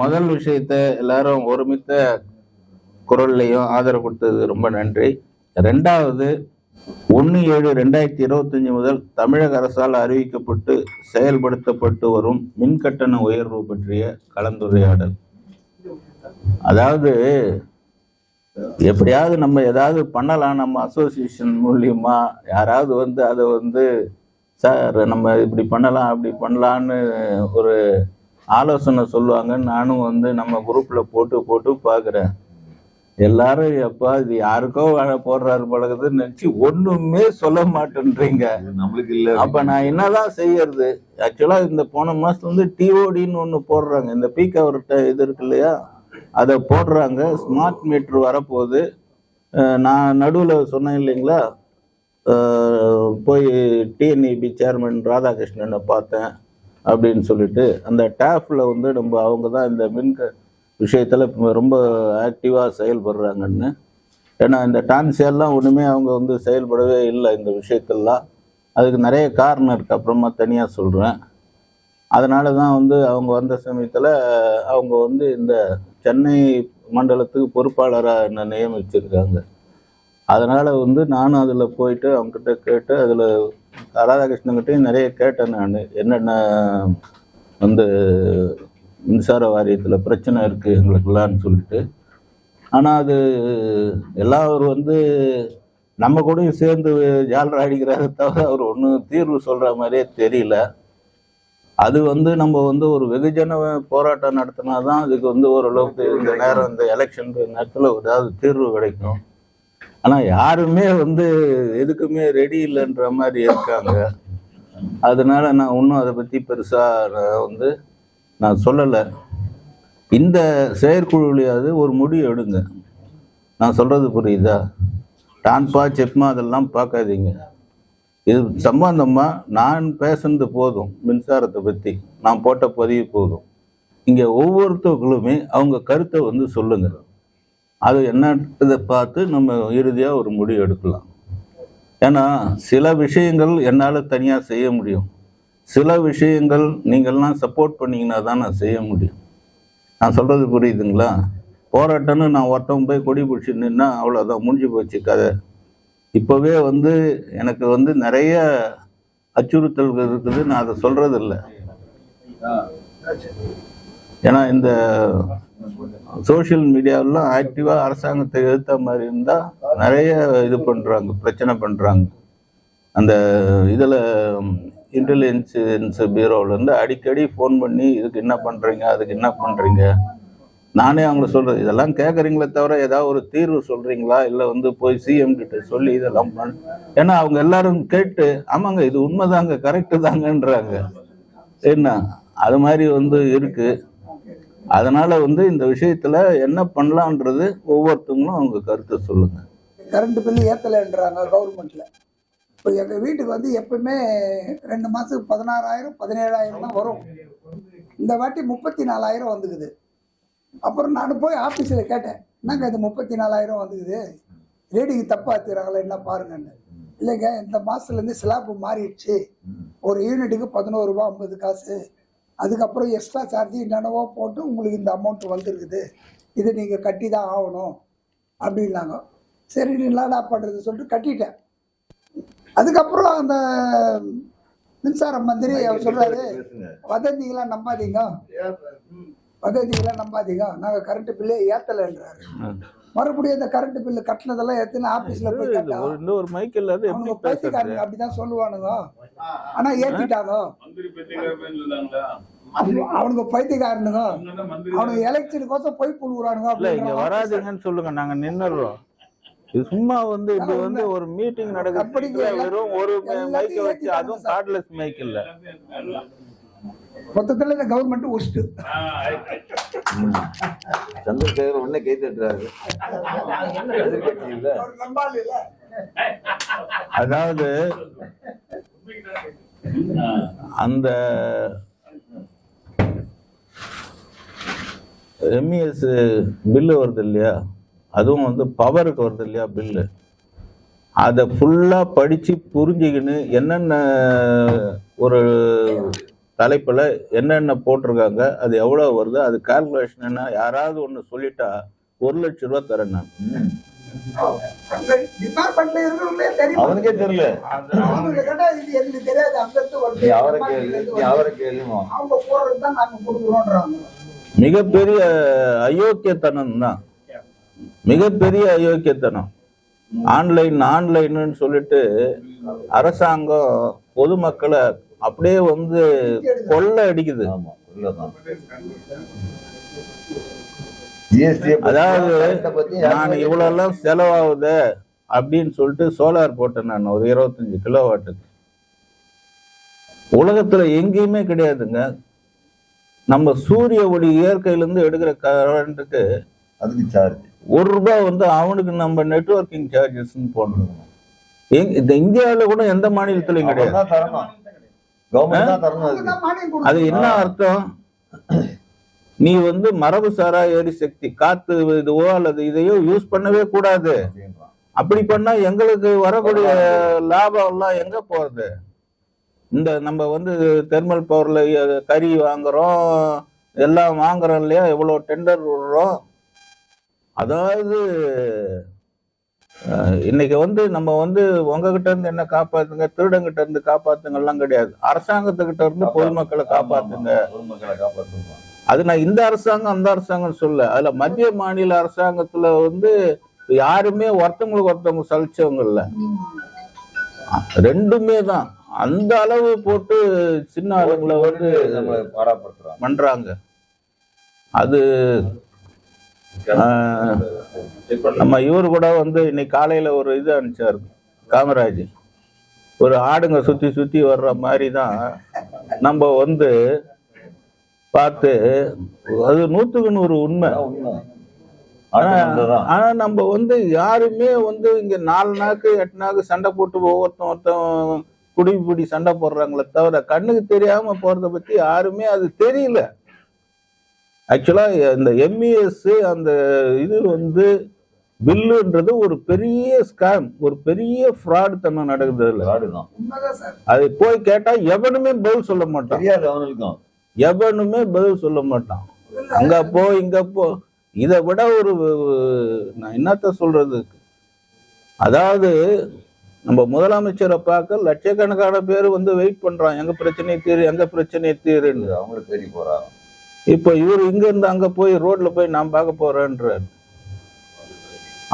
முதல் விஷயத்த எல்லாரும் ஒருமித்த குரல்லையும் ஆதரவு கொடுத்தது ரொம்ப நன்றி. ரெண்டாவது, 1/7/2025 முதல் தமிழக அரசால் அறிவிக்கப்பட்டு செயல்படுத்தப்பட்டு வரும் மின்கட்டண உயர்வு பற்றிய கலந்துரையாடல். அதாவது எப்படியாவது நம்ம ஏதாவது பண்ணலாம், நம்ம அசோசியேஷன் மூலியமா யாராவது அதை சார் நம்ம இப்படி பண்ணலாம் அப்படி பண்ணலான்னு ஒரு ஆலோசனை சொல்லுவாங்கன்னு நானும் நம்ம குரூப்ல போட்டு பார்க்குறேன். எல்லாரும் எப்பா இது யாருக்கோ போடுறாரு பழகுதுன்னு நினைச்சு ஒண்ணுமே சொல்ல மாட்டேன்றீங்க. நம்மளுக்கு இல்ல. அப்ப நான் என்னதான் செய்யறது? ஆக்சுவலா இந்த போன மாசத்துல டிஓடின்னு ஒண்ணு போடுறாங்க, இந்த பீக் அவர் இது இருக்கு இல்லையா, அதை போடுறாங்க. ஸ்மார்ட் மீட்டர் வரப்போகுது. நான் நடுவில் சொன்னேன் இல்லைங்களா, போய் டிஎன்இபி சேர்மன் ராதாகிருஷ்ணனை பார்த்தேன் அப்படின்னு சொல்லிட்டு, அந்த டேஃப்ல நம்ம அவங்க தான் இந்த விஷயத்தில் ரொம்ப ஆக்டிவாக செயல்படுறாங்கன்னு. ஏன்னா இந்த டான்சியெல்லாம் ஒன்றுமே அவங்க செயல்படவே இல்லை இந்த விஷயத்தெல்லாம். அதுக்கு நிறைய காரணம் இருக்குது, அப்புறமா தனியாக சொல்கிறேன். அதனால தான் அவங்க வந்த சமயத்தில் அவங்க இந்த சென்னை மண்டலத்துக்கு பொறுப்பாளராக என்ன நியமிச்சிருக்காங்க. அதனால் நானும் அதில் போயிட்டு அவங்ககிட்ட கேட்டு, அதில் ராதாகிருஷ்ணன்கிட்டையும் நிறைய கேட்டேன் நான், என்னென்ன மின்சார வாரியத்தில் பிரச்சனை இருக்குது எங்களுக்கெல்லாம்னு சொல்லிட்டு. ஆனால் அது எல்லாம் அவர் நம்ம கூடயும் சேர்ந்து ஜாலரா அடிக்கிறாரு தவிர அவர் ஒன்றும் தீர்வு சொல்கிற மாதிரியே தெரியல. அது நம்ம ஒரு வெகுஜன போராட்டம் நடத்தினா தான் அதுக்கு ஓரளவுக்கு இந்த நேரம் இந்த எலெக்ஷன் நேரத்தில் ஏதாவது தீர்வு கிடைக்கும். ஆனால் யாருமே எதுக்குமே ரெடி இல்லைன்ற மாதிரி இருக்காங்க. அதனால நான் இன்னும் அதை பற்றி பெருசாக நான் சொல்லலை. இந்த செயற்குழுலையாவது ஒரு முடிவு எடுங்க. நான் சொல்கிறது புரியுதா? டான்பா செப்மா அதெல்லாம் பார்க்காதீங்க. இது சம்பந்தமாக நான் பேசுனது போதும், மின்சாரத்தை பற்றி நான் போட்ட பதிவு போதும். இங்கே ஒவ்வொருத்தவர்களுமே அவங்க கருத்தை சொல்லுங்க. அது என்னன்றதை பார்த்து நம்ம இறுதியாக ஒரு முடிவு எடுக்கலாம். ஏன்னா சில விஷயங்கள் என்னால் தனியாக செய்ய முடியும், சில விஷயங்கள் நீங்கள்லாம் சப்போர்ட் பண்ணிங்கன்னா தான் நான் செய்ய முடியும். நான் சொல்கிறது புரியுதுங்களா? போராட்டம்னு நான் ஒருத்தவங்க போய் கொடி பிடிச்சி நின்னா அவ்வளோதான், முடிஞ்சு போச்சு கதை. இப்போவே எனக்கு நிறைய அச்சுறுத்தல்கள் இருக்குது, நான் அதை சொல்கிறது இல்லை. ஏன்னா இந்த சோஷியல் மீடியாவெல்லாம் ஆக்டிவாக அரசாங்கத்தை எதிர்த்த மாதிரி இருந்தால் நிறைய இது பண்ணுறாங்க, பிரச்சனை பண்ணுறாங்க. அந்த இதில் இன்டெலிஜென்ஸ் பியூரோவிலேருந்து அடிக்கடி ஃபோன் பண்ணி இதுக்கு என்ன பண்ணுறீங்க, அதுக்கு என்ன பண்ணுறீங்க. நானே அவங்கள சொல்கிறது, இதெல்லாம் கேட்குறீங்களே தவிர ஏதாவது ஒரு தீர்வு சொல்கிறீங்களா, இல்லை போய் சிஎம் கிட்ட சொல்லி இதெல்லாம் ஏன்னா அவங்க எல்லாரும் கேட்டு ஆமாங்க இது உண்மைதாங்க கரெக்டு தாங்கன்றாங்க. என்ன அது மாதிரி இருக்குது. அதனால் இந்த விஷயத்தில் என்ன பண்ணலான்றது ஒவ்வொருத்தவங்களும் அவங்க கருத்தை சொல்லுங்கள். கரண்ட் பில்லு ஏற்றலைன்றாங்க கவர்மெண்ட்டில். இப்போ எங்கள் வீட்டுக்கு எப்பவுமே 2 மாதத்துக்கு 16,000 17,000 தான் வரும். இந்த வாட்டி 34,000 வந்துக்குது. அப்புறம் நான் போய் ஆஃபீஸில் கேட்டேன், என்னங்க இது 34,000 வந்துக்குது, ரேடிங் தப்பாக ஏற்றுறாங்களா என்ன பாருங்கன்னு. இல்லைங்க இந்த மாதத்துலேருந்து ஸ்லாப்பு மாறிடுச்சு, ஒரு யூனிட்டுக்கு 11 ரூபா 50 காசு, அதுக்கப்புறம் எக்ஸ்ட்ரா சார்ஜ் என்னென்னவோ போட்டு உங்களுக்கு இந்த அமௌண்ட் வந்துருக்குது, இதை நீங்கள் கட்டி தான் ஆகணும் அப்படின்னாங்க. சரி நீ என்னடா பண்ணுறது சொல்லிட்டு கட்டிட்டேன். அதுக்கப்புறம் அந்த மின்சார மந்திரி அவர் சொல்கிறாரு, வதந்திகளாம் நம்பாதீங்க, நாங்கள் கரண்ட் பில்லே ஏற்றலைன்றாரு. மறுபடியும் இந்த கரண்ட் பில்லு கட்டினதெல்லாம் ஏற்றுன்னு ஆஃபீஸில் போய் கேட்டா அவங்க பேசிக்காரங்க அப்படிதான் சொல்லுவானுங்க. ஆனால் ஏற்றிட்டாங்க, அவனுக்கு பைத்தியக்காரனுங்க, அவனுக்கு எலெக்ஷனுக்கோசம் போய் புழுவுறானுங்க. வராதுங்கன்னு சொல்லுங்க, நாங்க நின்னுறோம். இது சும்மா இப்படி ஒரு மீட்டிங் நடக்குது, வெறும் ஒரு மைக்கை வச்சு, அதுவும் கார்ட்லெஸ் மைக் இல்ல. மொத்தத்துல இந்த கவர்மெண்ட் ஒஸ்ட். சந்திரசேகர் உடனே கை தட்டுறாரு. அதாவது அந்த எம்இஎஸ் பில்லு வருது இல்லையா, அதுவும் பவருக்கு வருது இல்லையா பில்லு, அதை ஃபுல்லாக படித்து புரிஞ்சுக்கின்னு என்னென்ன ஒரு தலைப்புல என்னென்ன போட்டிருக்காங்க, அது எவ்வளவு வருது, அது கால்குலேஷன் என்ன, யாராவது ஒண்ணு சொல்லிட்டா 1,00,000 ரூபாய் தரேன் நான். அந்த டிபார்ட்மெண்ட்ல இருக்கிறவங்களே தெரியும். அவனுக்கே தெரியல. அவங்களுக்கு கேட்டா இது எங்களுக்கு தெரியாது. அங்கிருந்து ஒரு நீ அவரை கேளுமா. அவங்க போறது தான் நாங்க கொடுக்குறோன்றாங்க. மிகப்பெரிய அயோக்கியத்தனம் தான், மிகப்பெரிய அயோக்கியத்தனம். ஆன்லைன்னு சொல்லிட்டு அரசாங்கம் பொதுமக்களை அப்படியே வந்து கொள்ளை அடிக்குது. ஆமா, உள்ளதான். ஜிஎஸ்டி அதாவது நான் இவ்வளவு எல்லாம் செலவாகுது அப்படின்னு சொல்லிட்டு சோலார் போட்டேன் நான் ஒரு 25 கிலோவாட்டுக்கு. உலகத்துல எங்கேயுமே கிடையாதுங்க. நம்ம சூரிய ஒளி இயற்கையிலிருந்து எடுக்கிற கரண்ட்டுக்கு அதுக்கு சார்ஜ் ₹1 வந்து அவனுக்கு நம்ம நெட்வொர்க்கிங் சார்ஜஸ் போடணும். இந்த இந்தியாவில கூட எந்த மாநிலத்திலையும் கிடையாது. கவர்மெண்ட் தான் தரணும் அதுக்கு. அது என்ன அர்த்தம்? நீ வந்து மரபு சாரா எரிசக்தி காத்து இதுவோ அல்லது இதையோ யூஸ் பண்ணவே கூடாது. அப்படி பண்ணா எங்களுக்கு வரக்கூடிய லாபம் எல்லாம் எங்க போறது? இந்த நம்ம வந்து தெர்மல் பவர்ல கறி வாங்குறோம், எல்லாம் வாங்குறோம் இல்லையா, எவ்வளவு டெண்டர் விடுறோம். அதாவது இன்னைக்கு வந்து நம்ம வந்து உங்ககிட்ட இருந்து என்ன காப்பாத்துங்க, திருடங்கிட்ட இருந்து காப்பாத்துங்க எல்லாம் கிடையாது. அரசாங்கத்துக்கிட்ட இருந்து பொதுமக்களை காப்பாத்துங்க. அது நான் இந்த அரசாங்கம் அந்த அரசாங்கம் சொல்ல, அதுல மத்திய மாநில அரசாங்கத்துல வந்து யாருமே ஒருத்தவங்களுக்கு ஒருத்தவங்க சலிச்சவங்க இல்ல, ரெண்டுமே தான். அந்த அளவு போட்டு சின்ன ஆளுங்களை வந்து பண்றாங்க. அது நம்ம இவரு கூட வந்து இன்னைக்கு காலையில ஒரு இது அனுப்பிச்சாரு காமராஜ், ஒரு ஆடுங்க சுத்தி சுத்தி வர்ற மாதிரி தான் நம்ம வந்து பார்த்து, அது 100க்கு 100 உண்மை. ஆனா நம்ம வந்து யாருமே வந்து இங்க 4 நாக்கு 8 நாக்கு சண்டை போட்டு ஒருத்தன் குடிபிடி சண்டை போடுறாங்களே தவிர கண்ணுக்கு தெரியாம போறத பத்தி யாருமே அது தெரியல. ஆக்சுவலா இந்த MES அந்த இது வந்து பில்லுன்றது ஒரு பெரிய ஸ்கேம், ஒரு பெரிய ஃப்ராட் தனம் நடக்குது. அது போய் கேட்டா எவனுமே பதில் சொல்ல மாட்டான், எவனுமே பதில் சொல்ல மாட்டான். அங்க போ இங்க போ, இதை விட ஒரு நான் என்னத்த சொல்றது, அதாவது நம்ம முதலமைச்சரை பார்க்க லட்சக்கணக்கான பேர் வந்து வெயிட் பண்றான், எங்க பிரச்சனையை தீரு எங்க பிரச்சனையை தீருன்னு. அவங்கள தேடி போறாங்க. இப்ப இவர் இங்க இருந்து அங்க போய் ரோட்ல போய் நான் பார்க்க போறேன்றார்.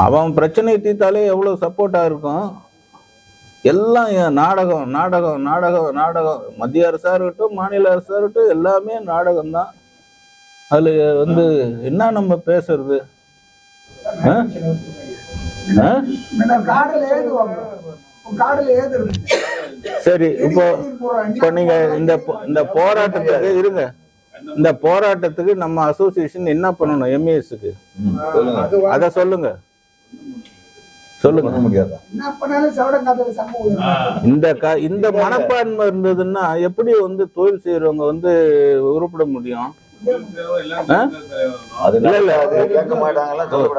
அவன் பிரச்சனையை தீர்த்தாலே எவ்வளவு சப்போர்ட்டா இருக்கும். எல்லாம் நாடகம் நாடகம் நாடகம் நாடகம். மத்திய அரசா இருக்கட்டும் மாநில அரசா இருக்கட்டும் எல்லாமே நாடகம் தான். அதுல வந்து என்ன நம்ம பேசுறது? சரி, இப்போ நீங்க இந்த போராட்டத்துக்கு இருங்க, இந்த போராட்டத்துக்கு நம்ம அசோசியேஷன் என்ன பண்ணணும்? MESக்கு அத சொல்லுங்க, சொல்லுங்க. இந்த மனப்பான்மை இருந்ததுன்னா எப்படி வந்து தொழில் செய்யறவங்க வந்து உருப்பட முடியும்?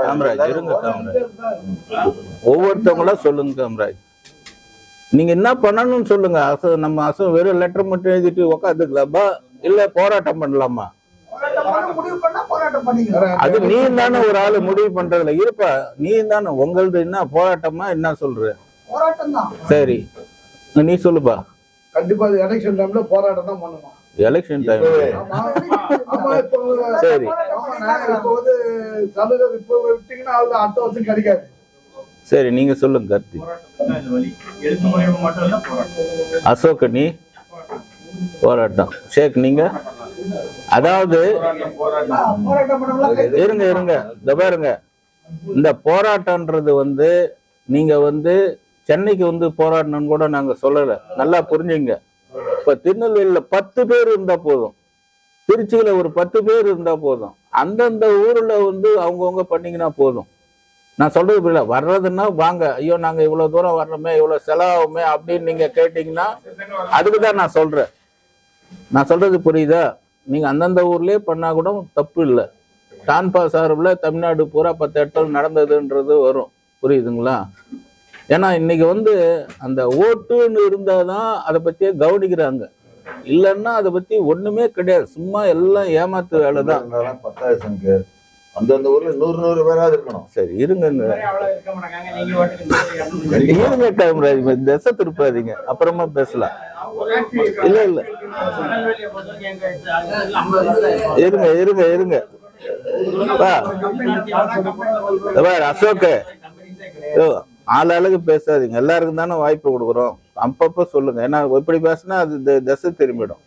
காமராஜ் இருங்க, காமராஜ் ஒவ்வொருத்தவங்களா சொல்லுங்க. காமராஜ் நீங்க என்ன பண்ணணும்னு சொல்லுங்க. நம்ம வெறும் லெட்டர் மட்டும் எழுதிட்டு உக்காந்துக்கலாமா இல்ல போராட்டம் பண்ணலாமா? அது நீ தானே ஒரு ஆளு முடிவு பண்றதுல இருப்பா. நீ தானே உங்களது என்ன போராட்டமா என்ன சொல்ற? சரி நீ சொல்லுப்பா. கண்டிப்பா எலெக்ஷன் டைம்ல போராட்டம் தான் பண்ணணும். எலெக்ஷன் டைம் சரி, அடுத்த வருஷம் கிடைக்காது. சரி நீங்க சொல்லுங்க கருத்து. அசோக் நீ போராட்டம், ஷேக் நீங்க. அதாவது இருங்க இருங்க, இந்த பாருங்க, இந்த போராட்டம்ன்றது வந்து நீங்க வந்து சென்னைக்கு வந்து போராடணும்னு கூட நாங்க சொல்லல, நல்லா புரிஞ்சுங்க. இப்ப திருநெல்வேலியில 10 பேர் இருந்தா போதும், திருச்சியில ஒரு 10 பேர் இருந்தா போதும், அந்தந்த ஊர்ல வந்து அவங்கவுங்க பண்ணீங்கன்னா போதும். நான் சொல்றது புரியல, வர்றதுன்னா வாங்க, ஐயோ நாங்க இவ்வளவு தூரம் வர்றோமே இவ்வளவு செலவாகுமே அப்படின்னு நீங்க கேட்டீங்கன்னா அதுக்குதான் நான் சொல்றேன். நான் சொல்றது புரியுதா? நீங்க அந்தந்த ஊர்லயே பண்ணா கூட தப்பு இல்லை. டான்பா சார்பில் தமிழ்நாடு பூரா 10 இடத்துல நடந்ததுன்றது வரும், புரியுதுங்களா? ஏன்னா இன்னைக்கு வந்து அந்த ஓட்டுன்னு இருந்தாதான் அதை பத்தியே கவனிக்கிறாங்க. இல்லைன்னா அதை பத்தி ஒண்ணுமே கிடையாது. சும்மா எல்லாம் ஏமாத்து வேலை தான். இருந்தாலும் 10,000 சங்கு அந்தந்த ஊர்ல 100 பேராவது இருக்கணும். சரி இருங்க இருங்க காமராஜ், திசை திருப்பாதீங்க, அப்புறமா பேசலாம். இல்ல இல்ல இருங்க இருங்க இருங்க அசோக், ஆளாளுக்கு பேசாதீங்க, எல்லாருக்கும் தானே வாய்ப்பு கொடுக்குறோம். அப்பப்ப சொல்லுங்க, ஏன்னா இப்படி பேசினா அது திசை திரும்பிடும்.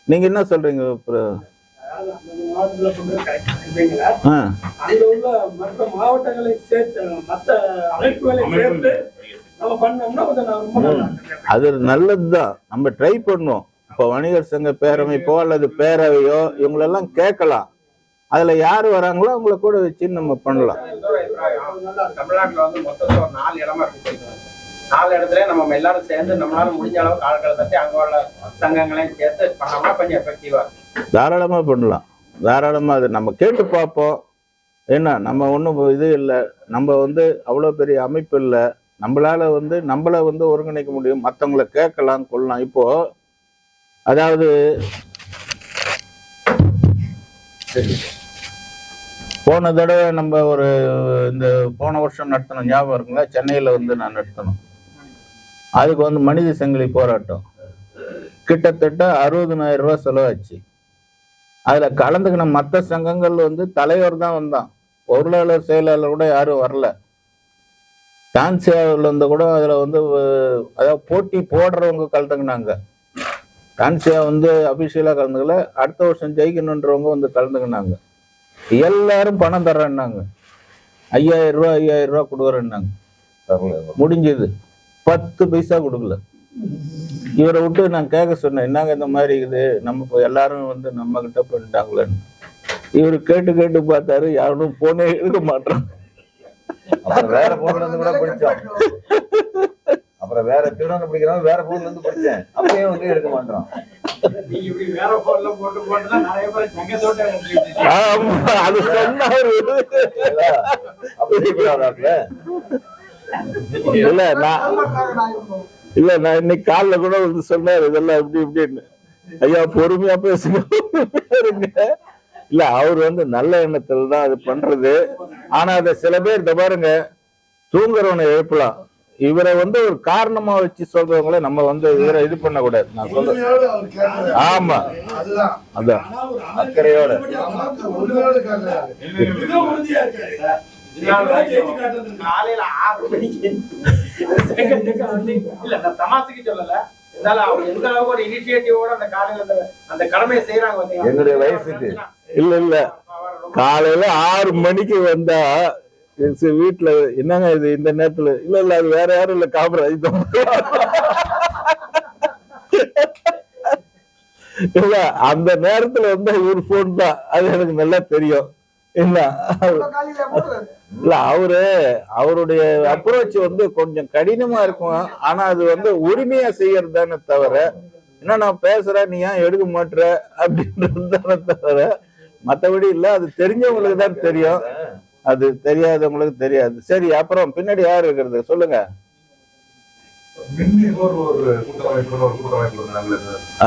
நீங்க என்ன சொல்றீங்க? அது நல்லதுதான், நம்ம ட்ரை பண்ணுவோம். இப்போ வணிகர் சங்க பேரமைப்போ அல்லது பேரவையோ இவங்களெல்லாம் கேட்கலாம். அதுல யாரு வராங்களோ அவங்கள கூட வச்சு நம்ம பண்ணலாம். தமிழ்நாட்டுல வந்து மொத்தத்துல ஒரு 4 இடமா இருக்கு. 4 இடத்துல நம்ம எல்லாரும் சேர்ந்து நம்மளால முடிஞ்ச அளவுக்கு ஆட்களை தட்டி அங்க உள்ள சங்கங்களையும் சேர்த்து பண்ணோம்னா கொஞ்சம் எஃபெக்டிவா இருக்கும். தாராளமா பண்ணலாம், தாராளமா. அது நம்ம கேட்டு பார்ப்போம். என்ன, நம்ம ஒன்றும் இது இல்லை, நம்ம வந்து அவ்வளோ பெரிய அமைப்பு இல்லை, நம்மளால வந்து நம்மளை வந்து ஒருங்கிணைக்க முடியும். மற்றவங்களை கேட்கலாம், கொள்ளலாம். இப்போ அதாவது போன தடவை நம்ம ஒரு இந்த போன வருஷம் நடத்தணும், ஞாபகம் இருக்குங்களா? சென்னையில் வந்து நான் நடத்தணும். அதுக்கு வந்து மனித சங்கிலி போராட்டம் கிட்டத்தட்ட 60,000 ரூபாய் செலவாச்சு. அதுல கலந்துக்கின மற்ற சங்கங்கள் வந்து தலைவர் தான் வந்தான், பொருளாளர் செயலாளர் கூட யாரும் வரல. டான்சியாவில் இருந்து கூட அதுல வந்து அதாவது போட்டி போடுறவங்க கலந்துக்கினாங்க. டான்சியா வந்து அபிஷியலா கலந்துக்கல, அடுத்த வருஷம் ஜெயிக்கணுன்றவங்க வந்து கலந்துக்கினாங்க. எல்லாரும் பணம் தர்றேன்னாங்க, 5,000 ரூபா 5,000 ரூபா கொடுக்குறேன்னாங்க. முடிஞ்சது 10 பைசா கொடுக்கல. இவரை விட்டு நான் கேட்க சொன்னேன், என்னங்க இந்த மாதிரி இருக்குது, நம்ம எல்லாரும் வந்து நம்ம கிட்ட பண்ணிட்டாங்களேன்னு. இவரு கேட்டு கேட்டு பார்த்தாரு, யாரும் போனே எடுக்க மாட்டோம். அப்புறம் வேற போன்ல இருந்து கூட படிச்சோம். அப்புறம் வேற திருவண்ணாமலை படிக்கிறோம், வேற போன்ல இருந்து படிச்சேன், அப்பயும் வந்து எடுக்க மாட்டோம். அது சொன்னாரு. இல்ல நான் இன்னைக்கு காலைல கூட வந்து சொன்னாரு இதெல்லாம் இப்படி இப்படின்னு. ஐயா பொறுமையா பேசுங்க. இல்ல அவர் வந்து நல்ல எண்ணத்துல தான் அது பண்றது. ஆனா அதை சில பேர் இந்த பாருங்க, தூங்குறவனை எழுப்பலாம், இவரை வந்து ஒரு காரணமா வச்சு சொல்றவங்கள நம்ம வந்து இவரை இது பண்ண கூடாது. நான் சொல்றேன். ஆமா, அதான் அக்கறையோட காலையில 6 மணிக்கு இல்ல நான் தமாசுக்கு சொல்லல, அவங்க எந்த அளவுக்கு ஒரு இனிஷியேட்டிவோட அந்த காலையில அந்த கடமையை செய்யறாங்க. என்னுடைய வயசுக்கு இல்ல காலையில 6 மணிக்கு வந்தா வீட்டுல என்னங்க இது இந்த நேரத்துல? இல்ல அது வேற யாரும் இல்ல, காமராஜ் தான். இல்ல அந்த நேரத்துல வந்து ஒரு போன் தான், அது எனக்கு நல்லா தெரியும். இல்ல அவருடைய அப்ரோச் வந்து கொஞ்சம் கடினமா இருக்கும். ஆனா அது வந்து உரிமையா செய்யறதுதானே தவிர, என்ன நான் பேசுறேன் நீ ஏன் எடுக்க மாட்டுற அப்படின்றது தானே தவிர மற்றபடி இல்ல. அது தெரிஞ்சவங்களுக்கு தான் தெரியும், அது தெரியாதவங்களுக்கு தெரியாது. சரி, அப்புறம் பின்னாடி யாரு இருக்கிறது சொல்லுங்க.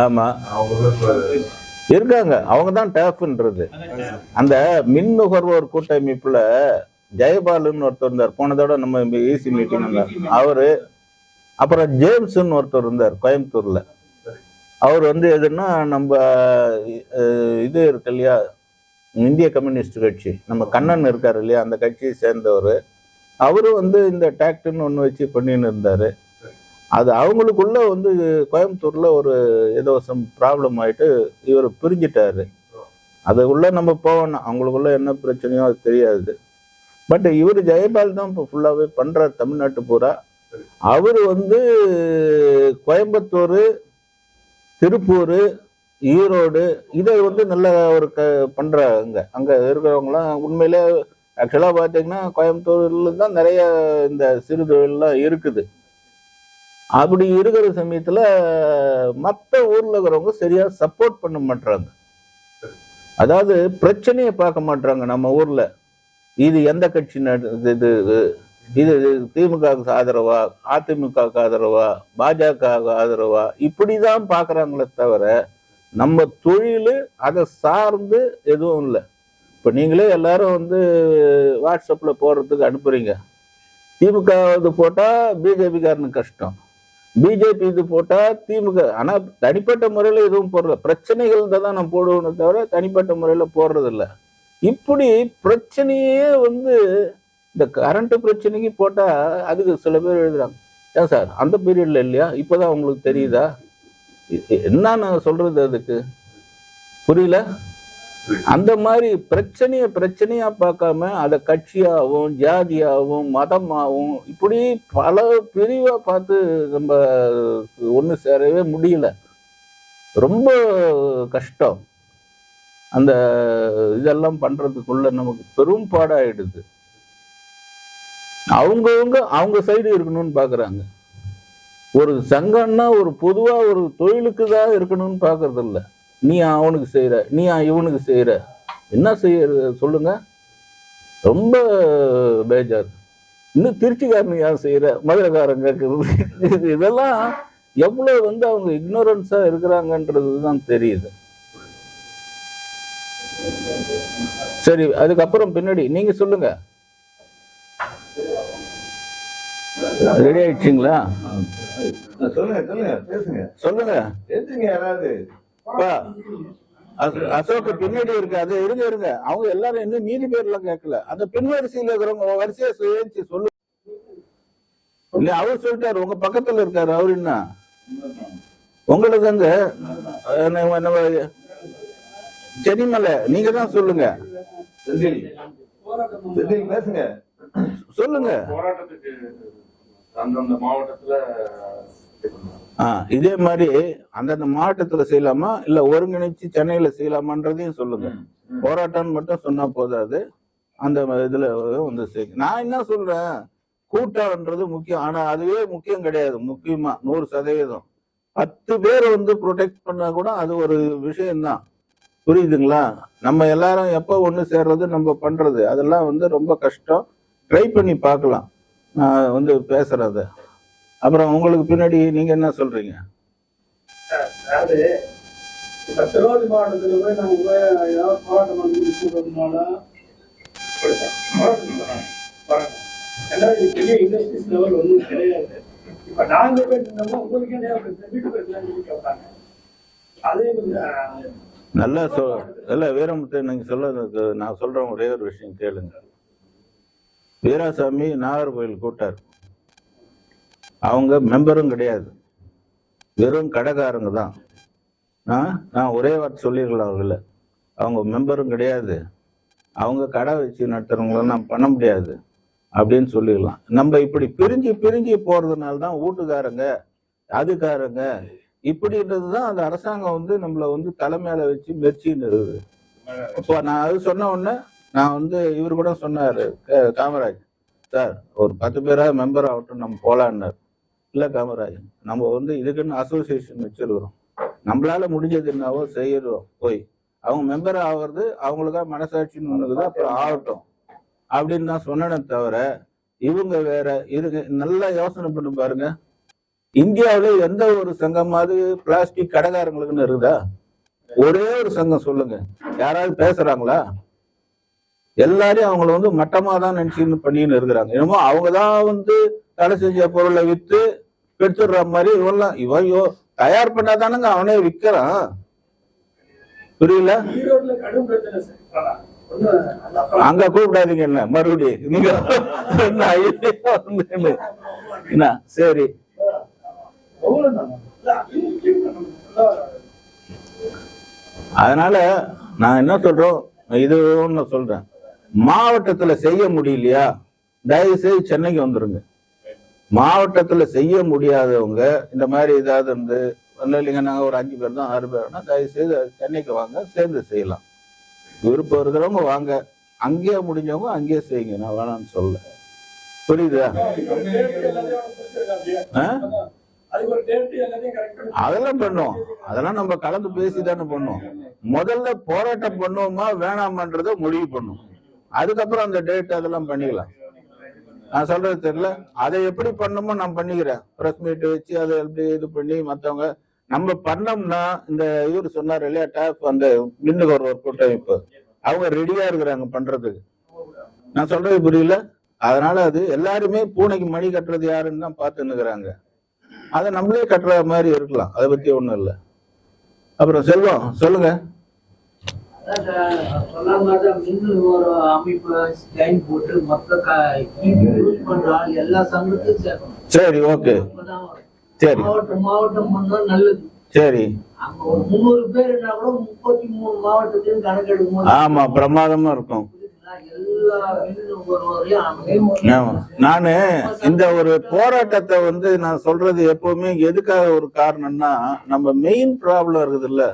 ஆமா இருக்காங்க, அவங்க தான் டேஃப்ன்றது. அந்த மின் நுகர்வோர் கூட்டமைப்புல ஜெயபாலுன்னு ஒருத்தர் இருந்தார், போனதோட நம்ம ஈசி மீட்டிங் அவரு. அப்புறம் ஜேம்ஸ்ன்னு ஒருத்தர் இருந்தார் கோயம்புத்தூர்ல. அவர் வந்து எதுன்னா நம்ம இது இருக்கு இல்லையா, இந்திய கம்யூனிஸ்ட் கட்சி, நம்ம கண்ணன் இருக்காரு இல்லையா, அந்த கட்சியை சேர்ந்தவர். அவரு வந்து இந்த டாக்ட்னு ஒன்று வச்சு பண்ணின்னு இருந்தாரு. அது அவங்களுக்குள்ள வந்து கோயம்புத்தூர்ல ஒரு ஏதோ சம் ப்ராப்ளம் ஆயிட்டு இவர் பிரிஞ்சிட்டாரு. அதுக்குள்ள நம்ம போகணும், அவங்களுக்குள்ள என்ன பிரச்சனையோ அது தெரியாது. பட் இவர் ஜெயபால் தான் இப்போ ஃபுல்லாவே பண்றாரு தமிழ்நாட்டு பூரா. அவரு வந்து கோயம்புத்தூர், திருப்பூர், ஈரோடு இதை வந்து நல்ல ஒரு பண்றாங்க. அங்க இருக்கிறவங்களாம் உண்மையிலே ஆக்சுவலா பாத்தீங்கன்னா கோயம்புத்தூர்ல தான் நிறைய இந்த சிறு தொழில்லாம் இருக்குது. அப்படி இருக்கிற சமயத்துல மற்ற ஊர்ல இருக்கிறவங்க சரியா சப்போர்ட் பண்ண மாட்டாங்க. அதாவது பிரச்சனையை பார்க்க மாட்டாங்க. நம்ம ஊர்ல இது எந்த கட்சி இது இது திமுகவுக்கு ஆதரவா, அதிமுகவுக்கு ஆதரவா, பாஜகவுக்கு ஆதரவா, இப்படிதான் பாக்குறாங்களே தவிர நம்ம தொழில் அதை சார்ந்து எதுவும் இல்லை. இப்ப நீங்களே எல்லாரும் வந்து வாட்ஸ்அப்ல போடுறதுக்கு அனுப்புறீங்க. திமுக இது போட்டா பிஜேபி காரனுக்கு கஷ்டம், பிஜேபி இது போட்டா திமுக. ஆனா தனிப்பட்ட முறையில எதுவும் போடுறது, பிரச்சனைகள் தான் நான் போடுவேன்னு தவிர தனிப்பட்ட முறையில போடுறது இல்லை. இப்படி பிரச்சனையே வந்து இந்த கரண்ட் பிரச்சனைக்கு போட்டா அதுக்கு சில பேர் எழுதுறாங்க, ஏன் சார் அந்த பீரியட்ல இல்லையா, இப்பதான் உங்களுக்கு தெரியுதா? என்ன நான் சொல்றது அதுக்கு புரியல. அந்த மாதிரி பிரச்சனையா பார்க்காம அதை கட்சியாகவும் ஜாதியாகவும் மதமாகவும் இப்படி பல பிரிவா பார்த்து நம்ம ஒண்ணு சேரவே முடியல. ரொம்ப கஷ்டம். அந்த இதெல்லாம் பண்றதுக்குள்ள நமக்கு பெரும் பாடாயிடுது. அவங்க சைடு இருக்கணும்னு பாக்குறாங்க. ஒரு சங்கம்னா ஒரு பொதுவா ஒரு தொழிலுக்கு தான் இருக்கணும்னு பாக்குறது இல்ல. நீ அவனுக்கு செய்யற, நீ இவனுக்கு செய்யற, என்ன செய்யறது சொல்லுங்க. ரொம்ப பேஜார். இன்னும் திருச்சிக்காரனுக்கு யார் செய்யற, மதுரைக்காரங்க கேட்கறது, இதெல்லாம் எவ்வளவு வந்து அவங்க இக்னோரன்ஸா இருக்கிறாங்கன்றதுதான் தெரியுது. சரி, அதுக்கப்புறம் பின்னாடி நீங்க சொல்லுங்க. ரெடி ஆயிடுச்சுங்களா? சொல்லுங்க சொல்லுங்க பேசுங்க சொல்லுங்க. பேசுங்க யாராவது. அசோக் பின்னாடி இருக்கு, அது இருங்க. அவங்க எல்லாரும் இன்னும் மீதி பேர்லாம் கேட்கல. அந்த பின் வரிசையில இருக்கிறவங்க வரிசையா சேர்ந்து சொல்லு. இல்ல அவர் சொல்லிட்டாரு, உங்க பக்கத்துல இருக்காரு அவரு. என்ன உங்களுக்கு அங்க சென்னிமலை, நீங்க தான் சொல்லுங்க. பேசுங்க சொல்லுங்க. போராட்டத்துக்கு அந்தந்த மாவட்டத்துல இதே மாதிரி அந்தந்த மாவட்டத்துல செய்யலாமா இல்ல ஒருங்கிணைச்சு சென்னையில செய்யலாமான்றதையும் சொல்லுங்க. போராட்டம்னு மட்டும் சொன்னா போதாது, அந்த இதுல வந்து நான் என்ன சொல்றேன், கூட்டம்ன்றது முக்கியம். ஆனா அதுவே முக்கியம் கிடையாது. முக்கியமா 100% 10 பேர் வந்து ப்ரொடெக்ட் பண்ணா கூட அது ஒரு விஷயம்தான். புரியுதுங்களா? நம்ம எல்லாரும் எப்ப ஒண்ணு சேர்றது, நம்ம பண்றது அதெல்லாம் வந்து ரொம்ப கஷ்டம். ட்ரை பண்ணி பார்க்கலாம். நான் வந்து பேசுறது. அப்புறம் உங்களுக்கு பின்னாடி நீங்க என்ன சொல்றீங்க? அதாவது இப்ப திருவாரூர் மாவட்டத்துல போய் நாங்க போய் ஏதாவது போராட்டம் பண்ணி கூடுறதுனால பெரிய இண்டஸ்ட்ரீஸ் லெவல் ஒன்றும் கிடையாது. இப்ப நாங்க போய் இருந்தோம்னா உங்களுக்கு வீட்டு போய் கேட்பாங்க. அதே நல்லா இல்ல வீரமுத்து, நீங்க சொல்றது நான் சொல்றேன். ஒரே ஒரு விஷயம் கேளுங்க. வீராசாமி நாகர்கோவில் கூட்டார். அவங்க மெம்பரும் கிடையாது, வெறும் கடைக்காரங்க தான். நான் ஒரே வார்த்தை சொல்லிருக்கலாம் அவர்கள. அவங்க மெம்பரும் கிடையாது, அவங்க கடை வச்சு நடத்துறவங்கள நான் பண்ண முடியாது அப்படின்னு சொல்லிடலாம். நம்ம இப்படி பிரிஞ்சு போறதுனால தான் வீட்டுக்காரங்க அதுக்காரங்க இப்படின்றதுதான் அந்த அரசாங்கம் வந்து நம்மளை வந்து தலைமையில வச்சு மெர்ச்சின்னு இருக்குது. இப்போ நான் அது சொன்ன உடனே நான் வந்து இவரு கூட சொன்னாரு காமராஜ் சார், ஒரு 10 பேரா மெம்பர் ஆகட்டும் நம்ம போலான்னாரு. இல்ல காமராஜ், நம்ம வந்து இதுக்குன்னு அசோசியேஷன் வச்சிருக்கிறோம், நம்மளால முடிஞ்சது என்னவோ செய்யறோம். போய் அவங்க மெம்பர் ஆகிறது அவங்களுக்கா மனசாட்சின்னு ஒண்ணுக்குது, அப்புறம் ஆகட்டும் அப்படின்னு தான் சொன்னேனே தவிர இவங்க வேற இருக்கு. நல்லா யோசனை பண்ணி பாருங்க. இந்தியாவில எந்த ஒரு சங்கமாவது பிளாஸ்டிக் கடைக்காரங்களுக்குன்னு இருக்குதா? ஒரே ஒரு சங்கம் சொல்லுங்க, யாராவது பேசுறாங்களா? எல்லாரையும் அவங்கள வந்து மட்டமா தான் நினைச்சுன்னு பண்ணின்னு இருக்கிறாங்க. என்னமோ அவங்கதான் வந்து தடை செஞ்ச பொருளை வித்து பெற்றுடுற மாதிரி இவையோ தயார் பண்ணாதானுங்க அவனே விற்கிறான். புரியல? அங்க கூப்பிடாதீங்க என்ன மறுபடியும் நீங்க என்ன. சரி, அதனால நான் என்ன சொல்றோம், இது ஒண்ணு சொல்றேன், மாவட்டத்துல செய்ய முடியலையா தயவு செய்து சென்னைக்கு வந்துருங்க. மாவட்டத்துல செய்ய முடியாதவங்க இந்த மாதிரி ஏதாவது இருந்து இல்லைங்க, நாங்க ஒரு 5 பேர் தான் 6 பேர்னா தயவு செய்து சென்னைக்கு வாங்க, சேர்ந்து செய்யலாம். விருப்பம் இருக்கிறவங்க வாங்க, அங்கேயே முடிஞ்சவங்க அங்கேயே செய்யுங்க, நான் வேணாம்னு சொல்ல. புரியுதா? அதெல்லாம் பண்ணுவோம், அதெல்லாம் நம்ம கலந்து பேசிதானே பண்ணுவோம். முதல்ல போராட்டம் பண்ணுவோமா வேணாமான்றத முடிவு பண்ணுவோம், அதுக்கப்புறம் அந்த டேட் அதெல்லாம் பண்ணிக்கலாம். நான் சொல்றது தெரியல. அதை எப்படி பண்ணணுமோ நான் பண்ணிக்கிறேன். பிரஸ் மீட் வச்சு அதை எப்படி இது பண்ணி மற்றவங்க நம்ம பண்ணோம்னா, இந்த இவர் சொன்னார் இல்லையா, டேப் அந்த மின்னுக்கு ஒரு கூட்டமைப்பு, அவங்க ரெடியா இருக்கிறாங்க பண்றதுக்கு. நான் சொல்றது புரியல. அதனால அது எல்லாருமே பூனைக்கு மணி கட்டுறது யாருன்னு தான் பார்த்துன்னு இருக்கிறாங்க. அதை நம்மளே கட்டுற மாதிரி இருக்கலாம், அதை பத்தி ஒண்ணும் இல்லை. அப்புறம் செல்வம் சொல்லுங்க. ஒரு அமைப்பு லைன் போட்டு மொத்த யூஸ் பண்ற எல்லா சங்கத்தையும் சேர்க்கணும். சரி, ஓகே, சரி, மாவட்டம் பண்ணா நல்லது. சரி, அங்க ஒரு 300 பேர் என்ன கூட 33 மாவட்டத்தையும் கணக்கெடுக்கும். ஆமா, பிரமாதமா இருக்கும். எல்லா நானு இந்த ஒரு போராட்டத்தை வந்து நான் சொல்றது எப்பவுமே எதுக்காக ஒரு காரணம்னா, நம்ம மெயின் ப்ராப்ளம் இருக்குது இல்ல,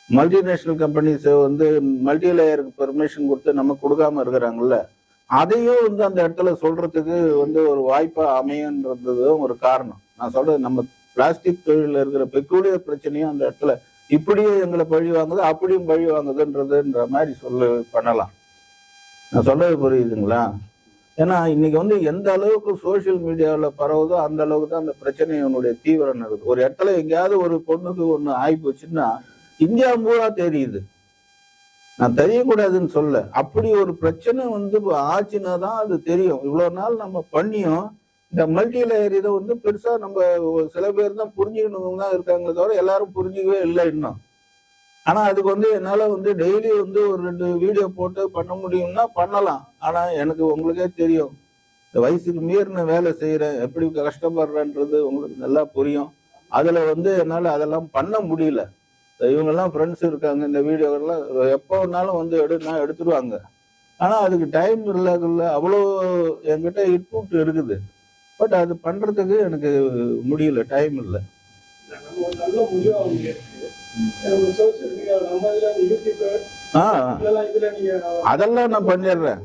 மல்டிநேஷனல் கம்பெனிஸ் வந்து மல்டி லேயருக்கு பெர்மிஷன் கொடுத்து நம்ம கொடுக்காம இருக்கிறாங்கல்ல, அதையும் வந்து அந்த இடத்துல சொல்றதுக்கு வந்து ஒரு வாய்ப்பா அமையன்றதும் ஒரு காரணம். நான் சொல்றது நம்ம பிளாஸ்டிக் தொழில இருக்கிற பெக்கூலியர் பிரச்சனையும் அந்த இடத்துல இப்படியே எங்களை பழி வாங்குது, அப்படியும் பழி வாங்குதுன்றதுன்ற மாதிரி பண்ணலாம். நான் சொல்றது புரியுதுங்களா? ஏன்னா இன்னைக்கு வந்து எந்த அளவுக்கு சோசியல் மீடியாவில் பரவுதோ அந்த அளவுக்கு தான் அந்த பிரச்சனையினுடைய தீவிரம் இருக்குது. ஒரு இடத்துல எங்கேயாவது ஒரு பொண்ணுக்கு ஒன்று ஆகி போச்சுன்னா இந்தியா பூரா தெரியுது. நான் தெரியக்கூடாதுன்னு சொல்ல, அப்படி ஒரு பிரச்சனை வந்து ஆச்சுன்னா தான் அது தெரியும். இவ்வளவு நாள் நம்ம பண்ணியும் இந்த மல்டி லேயர் இதை வந்து பெருசா நம்ம சில பேர் தான் புரிஞ்சுக்கணும் தான் இருக்காங்களே தவிர எல்லாரும் புரிஞ்சுக்கவே இல்லை இன்னும். ஆனா அதுக்கு வந்து என்னால வந்து டெய்லி வந்து ஒரு 2 வீடியோ போட்டு பண்ண முடியும்னா பண்ணலாம். ஆனா எனக்கு உங்களுக்கே தெரியும், இந்த வயசுக்கு மீறின வேலை செய்யறேன், எப்படி கஷ்டப்படுறேன்றது உங்களுக்கு நல்லா புரியும். அதுல வந்து என்னால அதெல்லாம் பண்ண முடியல. இவங்கெல்லாம் ஃப்ரெண்ட்ஸ் இருக்காங்க, இந்த வீடியோலாம் எப்போ வேணாலும் வந்து எடுத்துருவாங்க. ஆனா அதுக்கு டைம் இல்லை, அவ்வளோ என்கிட்ட இன்புட் இருக்குது. பட் அது பண்றதுக்கு எனக்கு முடியல, டைம் இல்லை. நம்ம ஒரு நல்ல முடிவு அவங்க சோசியல் மீடியா நம்ம யூடியூப் இதுல நீங்க அதெல்லாம் நான் பண்ணிடுறேன்.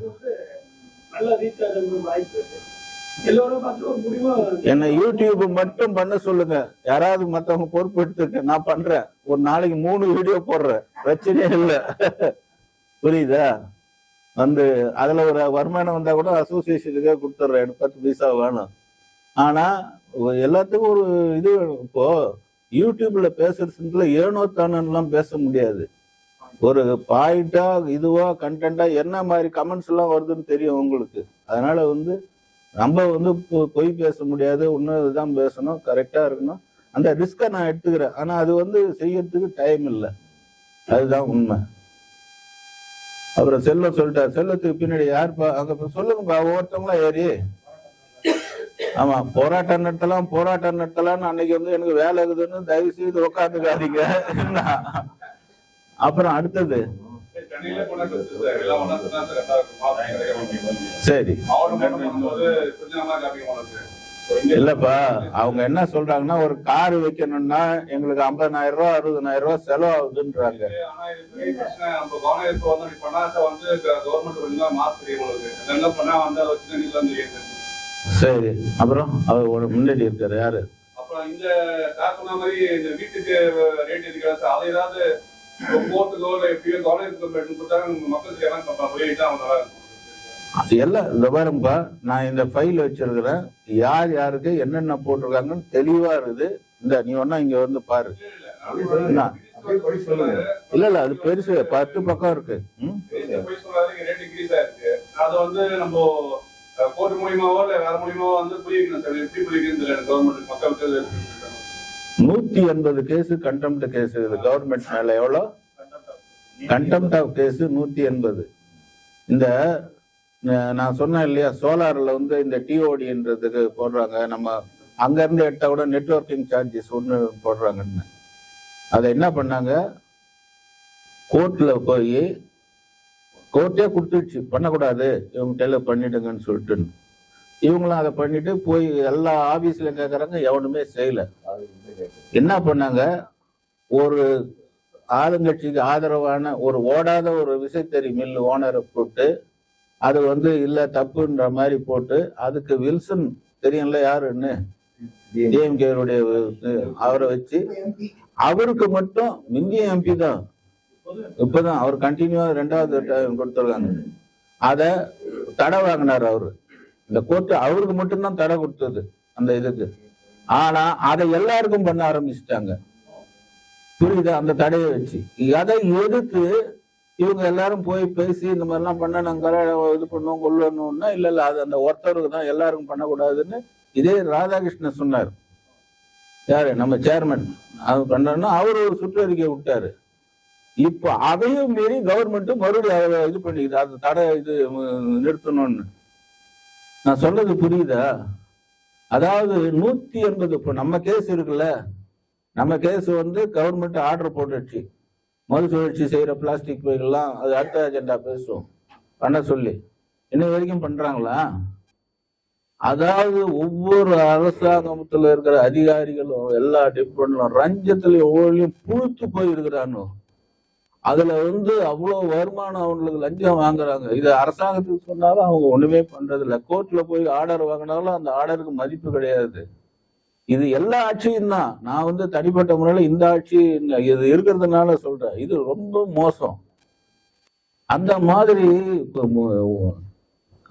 நல்ல ரீச் ஆகிறது வாய்ப்பு இருக்கு. எல்லாரும் பார்த்து ஒரு முடிவா என்ன யூடியூப் மட்டும் பண்ண சொல்லுங்க, யாராவது மத்தவங்க பொறுப்பு எடுத்துக்க, நான் பண்றேன். ஒரு நாளைக்கு 3 வீடியோ போடுறேன், பிரச்சனையே இல்லை. புரியுதா? வந்து அதுல ஒரு வருமானம் வந்தா கூட அசோசியேஷனுக்கே கொடுத்துட்றேன், எனக்கு 10 பைசா வேணும். ஆனா எல்லாத்துக்கும் ஒரு இது வேணும். இப்போ யூடியூப்ல பேசுறதுல ஏனோ தானெல்லாம் பேச முடியாது. ஒரு பாயிண்டா இதுவா கண்டென்ட்டா என்ன மாதிரி கமெண்ட்ஸ் எல்லாம் வருதுன்னு தெரியும் உங்களுக்கு. அதனால வந்து நம்ம வந்து பொய் பேச முடியாது, உண்மைதான் பேசணும், கரெக்டா இருக்கணும். அந்த ரிஸ்கை நான் எடுத்துக்கிறேன். ஆனா அது வந்து செய்யறதுக்கு டைம் இல்லை, அதுதான் உண்மை. அப்புறம் செல்வம் சொல்லிட்டார். செல்வத்துக்கு பின்னாடி யாருப்பா அங்க சொல்லுங்கப்பா, ஒவ்வொருத்தவங்களா ஏறி. ஆமா, போராட்டம் நடத்தலாம்னு அன்னைக்கு வந்து எனக்கு வேலை இருக்குதுன்னு தயவு செய்து உட்காந்துக்காதீங்க. அப்புறம் அடுத்தது சரி இல்லப்பா, அவங்க என்ன சொல்றாங்கன்னா, ஒரு கார் வைக்கணும்னா எங்களுக்கு 50,000 ரூபா 60,000 ரூபா செலவாகுதுன்றாங்க. சரி, அப்புறம் அவர் முன்னாடி இருக்காரு யாரு? அப்புறம் இந்த சொன்ன மாதிரி இந்த வீட்டுக்கு ரேட் இருக்கிறாங்க, அதை ஏதாவது கோர்ட்டுக்கோ இல்லை எப்படியோ கவர்மெண்ட் கொடுத்தாங்க மக்களுக்கு எல்லாம் போயிட்டு அவங்க எல்லாம் இந்த பாருங்கப்பா, நான் இந்த ஃபைல் வச்சிருக்கிறேன், யார் யாருக்கு என்னென்ன போட்டிருக்காங்கன்னு தெளிவா இருக்குது. இந்த நீ ஒன்னா இங்க வந்து பாரு. இல்ல அது பெருசு, 10 பக்கம் இருக்கு. அது வந்து நம்ம கோர்ட் மூலியமாவோ இல்ல வேற மூலியமாவோ வந்து புரியணும் சார், எப்படி புரியுது கவர்மெண்ட் மக்களுக்கு. 180 கேஸ் கண்டெம்ட் கேஸ் கவர்மெண்ட் மேல. எவ்வளோ கண்டெம்ட் ஆஃப் கேஸ்? 180. இந்த நான் சொன்னேன் இல்லையா, சோலார்ல வந்து இந்த டிஓடின்றதுக்கு போடுறாங்க, நம்ம அங்க இருந்து எடுத்தா கூட நெட்வொர்க்கிங் சார்ஜஸ் ஒன்று போடுறாங்கன்னு. அதை என்ன பண்ணாங்க, கோர்ட்ல போய் கோர்ட்டே கொடுத்துடுச்சு, பண்ணக்கூடாது இவங்க பண்ணிடுங்கன்னு சொல்லிட்டு. இவங்களும் அதை பண்ணிட்டு போய் எல்லா ஆபீஸ்ல கேட்கறாங்க, எவனுமே செய்யல. என்ன பண்ணாங்க, ஒரு ஆளுங்கட்சிக்கு ஆதரவான ஒரு ஓடாத ஒரு விசைத்தறி மில் ஓனரை போட்டு அது வந்து இல்ல தப்புன்ற மாதிரி போட்டு, அதுக்கு வில்சன் தெரியும்ல யாருன்னு, டிஎம்கேனுடைய அவரை வச்சு, அவருக்கு மட்டும் இந்திய எம்பி தான், இப்பதான் அவர் கண்டினியூவா 2வது டைம் கொடுத்துருக்காங்க, அதை தடை வாங்கினார் அவரு. இந்த கோர்ட்டு அவருக்கு மட்டும்தான் தடை கொடுத்தது அந்த இதுக்கு. ஆனா அதை எல்லாருக்கும் பண்ண ஆரம்பிச்சுட்டாங்க. புரியுதா? அந்த தடையை வச்சு அதை எதிர்த்து இவங்க எல்லாரும் போய் பேசி இந்த மாதிரிலாம் பண்ண நாங்க இது பண்ணுவோம் கொள்ளணும்னா இல்ல அது அந்த ஒருத்தருக்கு தான் எல்லாருக்கும் பண்ணக்கூடாதுன்னு இதே ராதாகிருஷ்ணன் சொன்னார். யாரு? நம்ம சேர்மன். அது பண்ணா அவரு ஒரு சுற்றறிக்கை விட்டாரு. இப்போ அதையும் மீறி கவர்மெண்ட் மறுபடியும் இது பண்ணிக்குது, அது தடை இது நிறுத்தணும்னு. நான் சொல்றது புரியுதா? அதாவது 180 இப்போ நம்ம கேஸ் இருக்குல்ல, நம்ம கேஸ் கவர்மெண்ட் ஆர்டர் போட்டுடுச்சு மறுசுழற்சி செய்யற பிளாஸ்டிக் பைகள்லாம் அது அடுத்த அஜெண்டா பேசுவோம் பண்ண சொல்லி. இன்னை வரைக்கும் பண்றாங்களா? அதாவது ஒவ்வொரு அரசாங்கத்துல இருக்கிற அதிகாரிகளும் எல்லா டிபார்ட்மெண்ட்லும் ரஞ்சத்துல ஒவ்வொருலையும் புழுத்து போயிருக்கிறானோ. அதுல அவ்வளவு வருமானம் அவங்களுக்கு லஞ்சம் வாங்குறாங்க. இது அரசாங்கத்துக்கு சொன்னாலும் அவங்க ஒண்ணுமே பண்றது இல்லை. கோர்ட்ல போய் ஆர்டர் வாங்கினாலும் அந்த ஆர்டருக்கு மதிப்பு கிடையாது. இது எல்லா ஆட்சியும் தான். நான் தனிப்பட்ட முறையில இந்த ஆட்சி இது இருக்கிறதுனால சொல்றேன், இது ரொம்ப மோசம். அந்த மாதிரி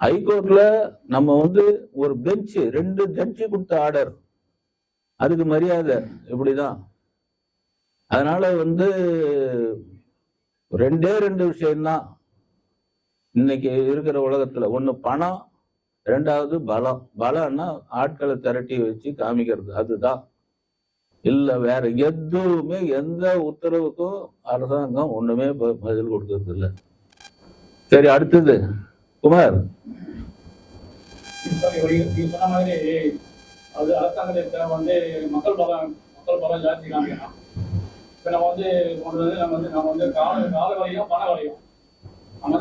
ஹைகோர்ட்ல நம்ம ஒரு பெஞ்சு 2 ஜட்ஜி கொடுத்த ஆர்டர், அதுக்கு மரியாதை இப்படிதான். அதனால 2 விஷயம்தான் இன்னைக்கு இருக்கிற உலகத்துல. ஒண்ணு பணம், 2வது பலம். பலம்னா ஆட்களை திரட்டி வச்சு காமிக்கிறது, அதுதான். இல்ல வேற எதுவுமே எந்த உத்தரவுக்கும் அரசாங்கம் ஒண்ணுமே பதில் கொடுக்கறது இல்லை. சரி, அடுத்தது குமார். சொன்ன மாதிரி அது அரசாங்கத்தை மக்கள் பலம் ஜாஸ்தி காமிக்கணும். இப்ப நம்ம கால வரையும் பண வரையும் நம்ம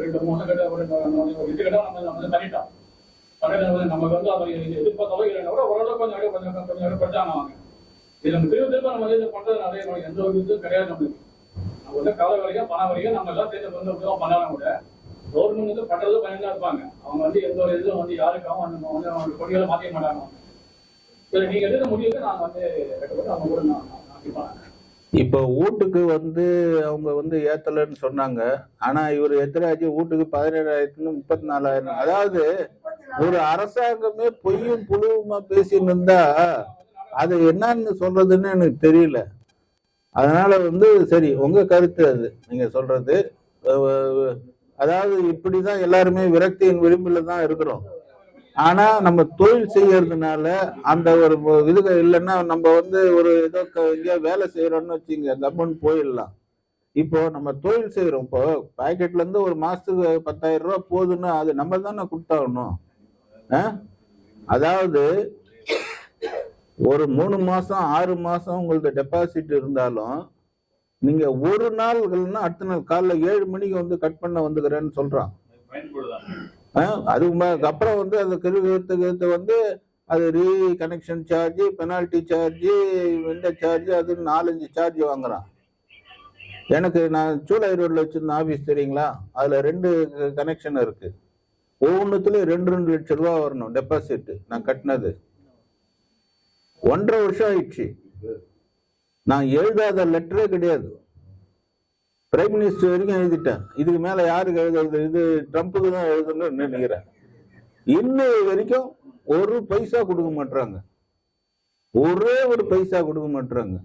ரெண்டு மூணு கட்ட ஒரு 8 கட்டம் நம்ம பண்ணிட்டோம். நமக்கு அவர் எதிர்பார்த்தவங்க இல்லைன்னா கூட ஓரளவுக்கு கொஞ்சம் படிச்சாங்க. இது நம்ம திரும்ப நம்ம இதை பண்றது நிறைய எந்த ஒரு இதுவும் கிடையாது. நம்மளுக்கு நம்ம கால வரையும் பண வரையும் நம்ம எல்லாம் சேர்ந்து பண்ணாலும் கூட கவர்மெண்ட் பண்றது பயன் தான் இருப்பாங்க. அவங்க எந்த ஒரு இதுவும் யாருக்காகவும் அவங்க கொடிகளை மாற்ற மாட்டாங்க. நீங்க எடுத்த முடிவுக்கு நாங்க அவங்க கூட நான் இப்ப வீட்டுக்கு அவங்க ஏத்தலன்னு சொன்னாங்க. ஆனா இவர் எத்தனாச்சு வீட்டுக்கு 17,000 34,000. அதாவது ஒரு அரசாங்கமே பொய்யும் புழுவுமா பேசின்னு இருந்தா அது என்னன்னு சொல்றதுன்னு எனக்கு தெரியல. அதனால சரி, உங்க கருத்து அது நீங்க சொல்றது. அதாவது இப்படிதான் எல்லாருமே விரக்தியின் விளிம்புல தான் இருக்கிறோம். ஆனா நம்ம தொழில் செய்யறதுனால அந்த ஒரு இது இல்லைன்னா நம்ம ஒரு ஏதோ எங்கேயோ வேலை செய்யறோம்னு வச்சுங்க, கவர்மெண்ட் போயிடலாம். இப்போ நம்ம தொழில் செய்யறோம். இப்போ பாக்கெட்ல இருந்து ஒரு மாசத்துக்கு 10,000 ரூபாய் போகுதுன்னா அது நம்ம தானே கொடுத்தாகணும். அதாவது ஒரு 3 மாசம் 6 மாசம் உங்களுக்கு டெபாசிட் இருந்தாலும் நீங்க ஒரு நாள் இல்லைன்னா அடுத்த நாள் காலைல 7 மணிக்கு கட் பண்ண வந்துக்கிறேன்னு சொல்றான். அதுக்கு அப்புறம் அது கருத்து அது ரீ கனெக்ஷன் சார்ஜ், பெனால்டி சார்ஜ், இந்த சார்ஜ், அது 4-5 சார்ஜ் வாங்குறான். நான் சூளை ரோட்ல வச்சிருந்த ஆபீஸ் தெரியுங்களா, அதுல 2 கனெக்ஷன் இருக்கு. ஒவ்வொன்றுத்துல 2-2 லட்சம் ரூபாய் வரணும் டெபாசிட். நான் கட்டினது 1.5 வருஷம் ஆயிடுச்சு. நான் எழுதாத லெட்டரே கிடையாது. பிரைம் மினிஸ்டர் வரைக்கும் எழுதிட்டேன். இதுக்கு மேல யாருக்கு எழுதுறது? இது ட்ரம்ப்புக்கு தான் எழுதணும்னு நினைக்கிறேன். இன்னும் வரைக்கும் ஒரு பைசா கொடுக்க மாட்டாங்க. ஒரே ஒரு பைசா கொடுக்க மாட்டாங்க.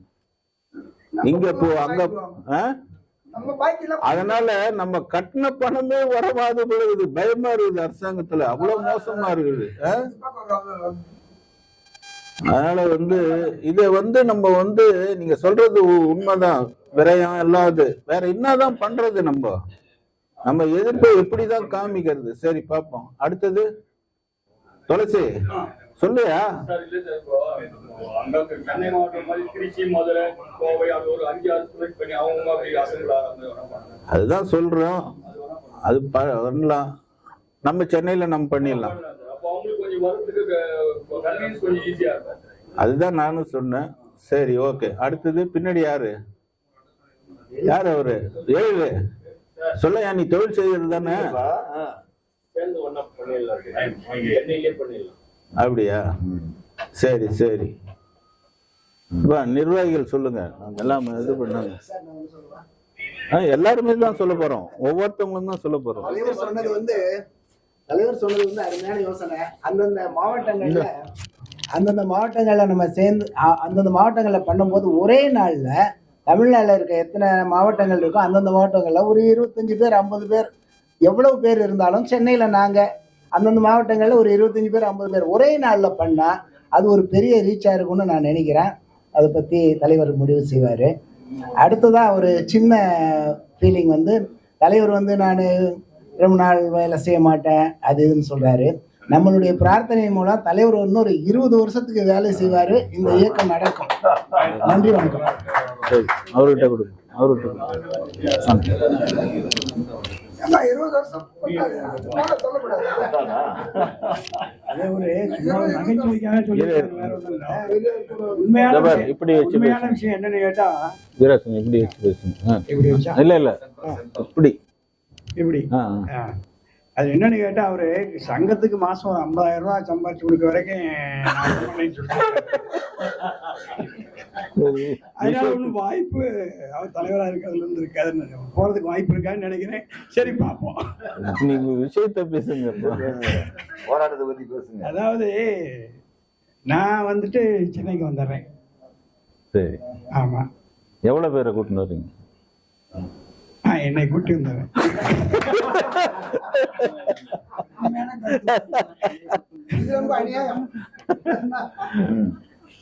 இங்க போ அங்க. அதனால நம்ம கட்டின பணமே வரவாது போகுது. பயமா இருக்குது அரசாங்கத்துல. அவ்வளவு மோசமா இருக்குது. அதனால இதை நம்ம நீங்க சொல்றது உண்மைதான். விரயம் இல்லாது வேற என்னதான் பண்றது? நம்ம எதிர்ப்பை எப்படிதான் காமிக்கிறது? சரி, பார்ப்போம். அடுத்தது துளசி சொல்லியா? சென்னை மாவட்டம் மாதிரி திருச்சி, மதுரை, கோவை, அது ஒரு 5-6 செலக்ட் பண்ணி அவங்க அதுதான் சொல்றோம். அது பண்ணலாம். நம்ம சென்னையில நம்ம பண்ணிடலாம். அதுதான் நானும் சொன்னேன். சரி, ஓகே. அடுத்தது பின்னாடி யாரு அவரு? ஏழு சொல்ல. நீ தொழில் செய்யறது தானே? அப்படியா? சரி சரி. நிர்வாகிகள் சொல்லுங்க. எல்லாம் இது பண்ணாங்க. எல்லாருமே தான் சொல்ல போறோம். ஒவ்வொருத்தவங்களும் தான் சொல்ல போறோம். சொன்னது தலைவர் சொன்னது வந்து அருமையான யோசனை. அந்தந்த மாவட்டங்களில் நம்ம சேர்ந்து அந்தந்த மாவட்டங்களில் பண்ணும்போது ஒரே நாளில் தமிழ்நாட்டில் இருக்க எத்தனை மாவட்டங்கள் இருக்கோ அந்தந்த மாவட்டங்களில் ஒரு 25 பேர் 50 பேர் எவ்வளவு பேர் இருந்தாலும் சென்னையில் நாங்கள் அந்தந்த மாவட்டங்களில் ஒரு 25 பேர் 50 பேர் ஒரே நாளில் பண்ணால் அது ஒரு பெரிய ரீச்சாக இருக்கும்னு நான் நினைக்கிறேன். அதை பற்றி தலைவர் முடிவு செய்வார். அடுத்ததாக ஒரு சின்ன ஃபீலிங் வந்து தலைவர் வந்து நான் ரொம்ப நாள் வேலை செய்ய மாட்டேன் அது இதுன்னு சொல்கிறாரு. நம்மளுடைய பிரார்த்தனை மூலம் தலைவர் இன்னொரு 20 வருஷத்துக்கு வேலை செய்வார். இந்த இயக்கம் நடக்கும். நன்றி, வணக்கம். அவர்கிட்ட கொடுங்க. அவர்கிட்ட 20 வருஷம் சொல்லக்கூடாது. இப்படி வச்சு உண்மையான விஷயம் என்னன்னு கேட்டா வீராசன் இப்படி வச்சு பேசுங்க. இல்ல இப்படி இப்படி அது என்னன்னு கேட்டா அவரு சங்கத்துக்கு மாசம் ஒரு 50,000 ரூபாய் சம்பாதிச்சு கொடுக்க வரைக்கும் அதனால ஒன்றும் வாய்ப்பு அவர் தலைவராக இருக்கிறதுல இருந்து இருக்காதுன்னு போறதுக்கு வாய்ப்பு இருக்கான்னு நினைக்கிறேன். சரி பார்ப்போம். நீங்க விஷயத்த பேசுங்க. போராட்டத்தை பத்தி பேசுங்க. அதாவது நான் வந்துட்டு சென்னைக்கு வந்துடுறேன். சரி. ஆமா. எவ்வளவு பேரை கூட்டின்னு வரீங்க? என்னை கூட்டி வந்துடுறேன்.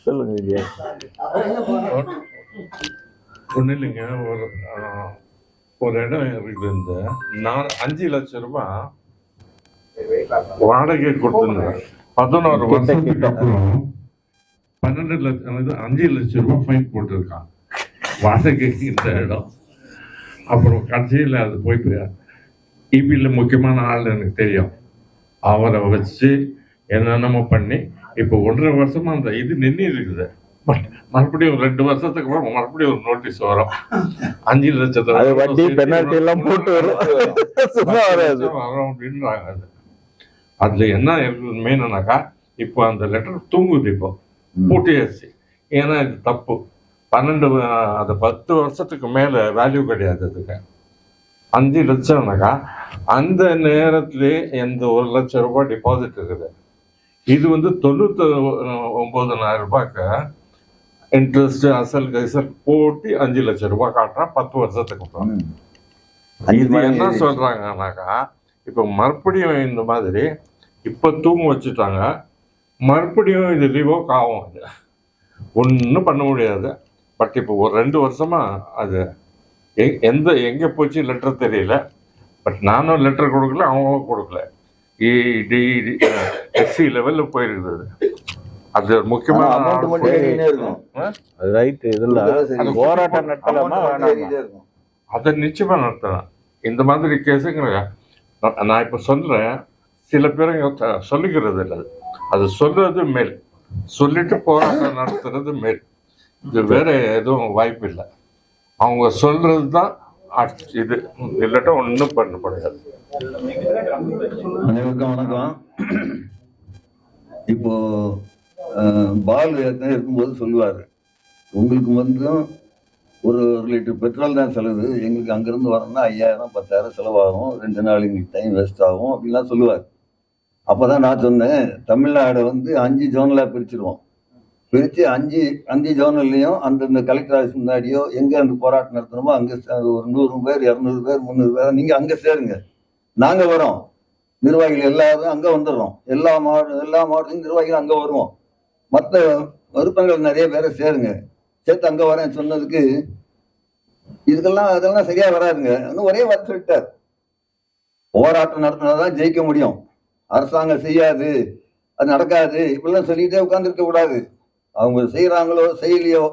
சொல்லுங்க. ஒன்றும் இல்லைங்க. ஒரு இடம் இருக்குது. நான் 5 லட்சம் ரூபாய் வாடகை கொடுத்துருந்தேன். 11 வருஷத்துக்கு அப்புறம் 12 லட்சம் 5 லட்சம் ரூபாய் ஃபைன் போட்டிருக்கான் வாடகைக்கு இந்த இடம். அப்புறம் கடைசியில் அது போயிட்டு இபியில் முக்கியமான ஆள் எனக்கு தெரியும். அவரை வச்சு என்னென்னமோ பண்ணி இப்போ 1.5 வருஷமா அந்த இது நின்று இருக்குது. பட் மறுபடியும் 2 வருஷத்துக்கு அப்புறம் மறுபடியும் ஒரு நோட்டீஸ் வரும். 5 லட்சத்தை வட்டி பெனால்டி எல்லாம் போட்டு வரும் அப்படின்றாங்க. அதுல என்ன மெயினாக்கா இப்போ அந்த லெட்டர் தூங்குது. இப்போ பூட்டியாச்சு. ஏன்னா இது தப்பு. 10 வருஷத்துக்கு மேல வேல்யூ கிடையாது அதுக்கு. 5 லட்சம்னாக்கா அந்த நேரத்திலே எந்த 1 லட்சம் ரூபாய் டிபாசிட் இருக்குது. இது வந்து 99,000 ரூபாய்க்கு இன்ட்ரெஸ்ட் அசல் கைசல் போட்டு 5 லட்சம் ரூபாய் காட்டுறான் 10 வருஷத்துக்கு அப்புறம். இது என்ன சொல்றாங்கன்னாக்கா இப்போ மறுபடியும் இந்த மாதிரி இப்போ தூங்க வச்சுட்டாங்க. மறுபடியும் இது ரிவோக் ஆகும். அது ஒன்றும் பண்ண முடியாது. பட் இப்போ ஒரு 2 வருஷமா அது எங்கே போச்சு லெட்டர் தெரியல. பட் நானும் லெட்டர் கொடுக்கல, அவங்களும் கொடுக்கல. எஸ்சி லெவலில் போயிருக்குது. அது ஒரு முக்கியமான போராட்டம் நடத்தலாமா? அதை நிச்சயமா நடத்தலாம். இந்த மாதிரி கேஸுங்க நான் இப்போ சொல்றேன். சில பேருங்க சொல்லிக்கிறது இல்லை. அது சொல்றது மேல், சொல்லிட்டு போராட்டம் நடத்துறது மேல். இது வேற எதுவும் வாய்ப்பு இல்லை. அவங்க சொல்றது தான் இது. இல்லாட்டா ஒன்றும் பண்ண முடியாது. அனைவருக்கும் வணக்கம். இப்போ பால் இருக்கும்போது சொல்லுவார், உங்களுக்கு வந்து ஒரு லிட்டர் பெட்ரோல் தான் செலவு, எங்களுக்கு அங்கேருந்து வரணும்னா 5,000 10,000 செலவாகும், 2 நாள் எங்களுக்கு டைம் வேஸ்ட் ஆகும் அப்படின்லாம் சொல்லுவார். அப்போ தான் நான் சொன்னேன், தமிழ்நாடு வந்து 5 ஜோனலாக பிரிச்சுருவோம். பிரித்து 5 ஜோனல்லையும் அந்தந்த கலெக்டர் ஆஃபீஸ் முன்னாடியோ எங்கே அந்த போராட்டம் நடத்தணுமோ அங்கே ஒரு 100 பேர் 200 பேர் 300 பேர் நீங்கள் அங்கே சேருங்க. நாங்கள் வரோம், நிர்வாகிகள் எல்லாரும் அங்கே வந்துடுறோம். எல்லா மாவட்டத்திலும் நிர்வாகிகள் அங்கே வருவோம். மற்ற விருப்பங்கள் நிறைய பேரை சேருங்க, சேர்த்து அங்கே வரேன் சொன்னதுக்கு அதெல்லாம் சரியா வராதுங்க. ஒரே வார்த்தை சொல்லிட்டார், போராட்டம் நடத்தினாதான் ஜெயிக்க முடியும், அரசாங்கம் செய்யாது, அது நடக்காது, இப்படிலாம் சொல்லிக்கிட்டே உட்காந்துருக்க கூடாது. அவங்க செய்யறாங்களோ செய்யலையோ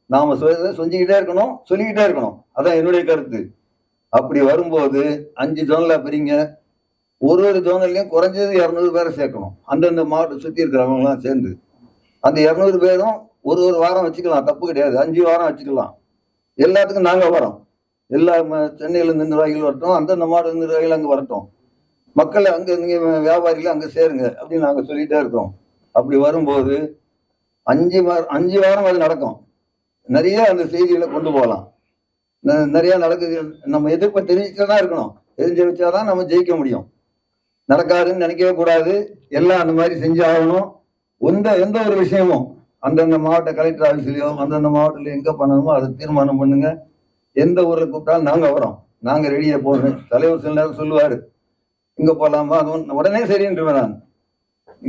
நாம செஞ்சுக்கிட்டே இருக்கணும், சொல்லிக்கிட்டே இருக்கணும். அதான் என்னுடைய கருத்து. அப்படி வரும்போது 5 ஜோன்ல பிரிங்க. ஒரு ஜோனல்லையும் குறைஞ்சது 200 பேரை சேர்க்கணும். அந்தந்த மாவட்டம் சுற்றி இருக்கிறவங்களாம் சேர்ந்து அந்த 200 பேரும் ஒரு வாரம் வச்சுக்கலாம், தப்பு கிடையாது. 5 வாரம் வச்சுக்கலாம். எல்லாத்துக்கும் நாங்கள் வரோம். எல்லா சென்னையிலேருந்து நிர்வாகிகள் வரட்டும், அந்தந்த மாவட்ட நிர்வாகிகள் அங்கே வரட்டும், மக்கள் அங்கே நீங்கள் வியாபாரிகள் அங்கே சேருங்க அப்படின்னு நாங்கள் சொல்லிகிட்டே இருக்கிறோம். அப்படி வரும்போது 5 வாரம் அது நடக்கும். நிறைய அந்த செய்திகளை கொண்டு போகலாம். நிறைய நடக்குது. நம்ம எதிர்ப்பை தெரிஞ்சுட்டு தான் இருக்கணும். தெரிஞ்சு வச்சாதான் நம்ம ஜெயிக்க முடியும். நடக்காதுன்னு நினைக்கவே கூடாது. எல்லாம் அந்த மாதிரி செஞ்சாகணும். எந்த ஒரு விஷயமும் அந்தந்த மாவட்ட கலெக்டர் ஆஃபீஸ்லயோ அந்தந்த மாவட்டத்தில் எங்க பண்ணணுமோ அதை தீர்மானம் பண்ணுங்க. எந்த ஊர்ல கூப்பிட்டாலும் நாங்க வரோம், நாங்க ரெடியா போறோம். தலைவர் சில நேரம் சொல்லுவாரு இங்க போலாமா, அது உடனே சரின்றுவேன். நான்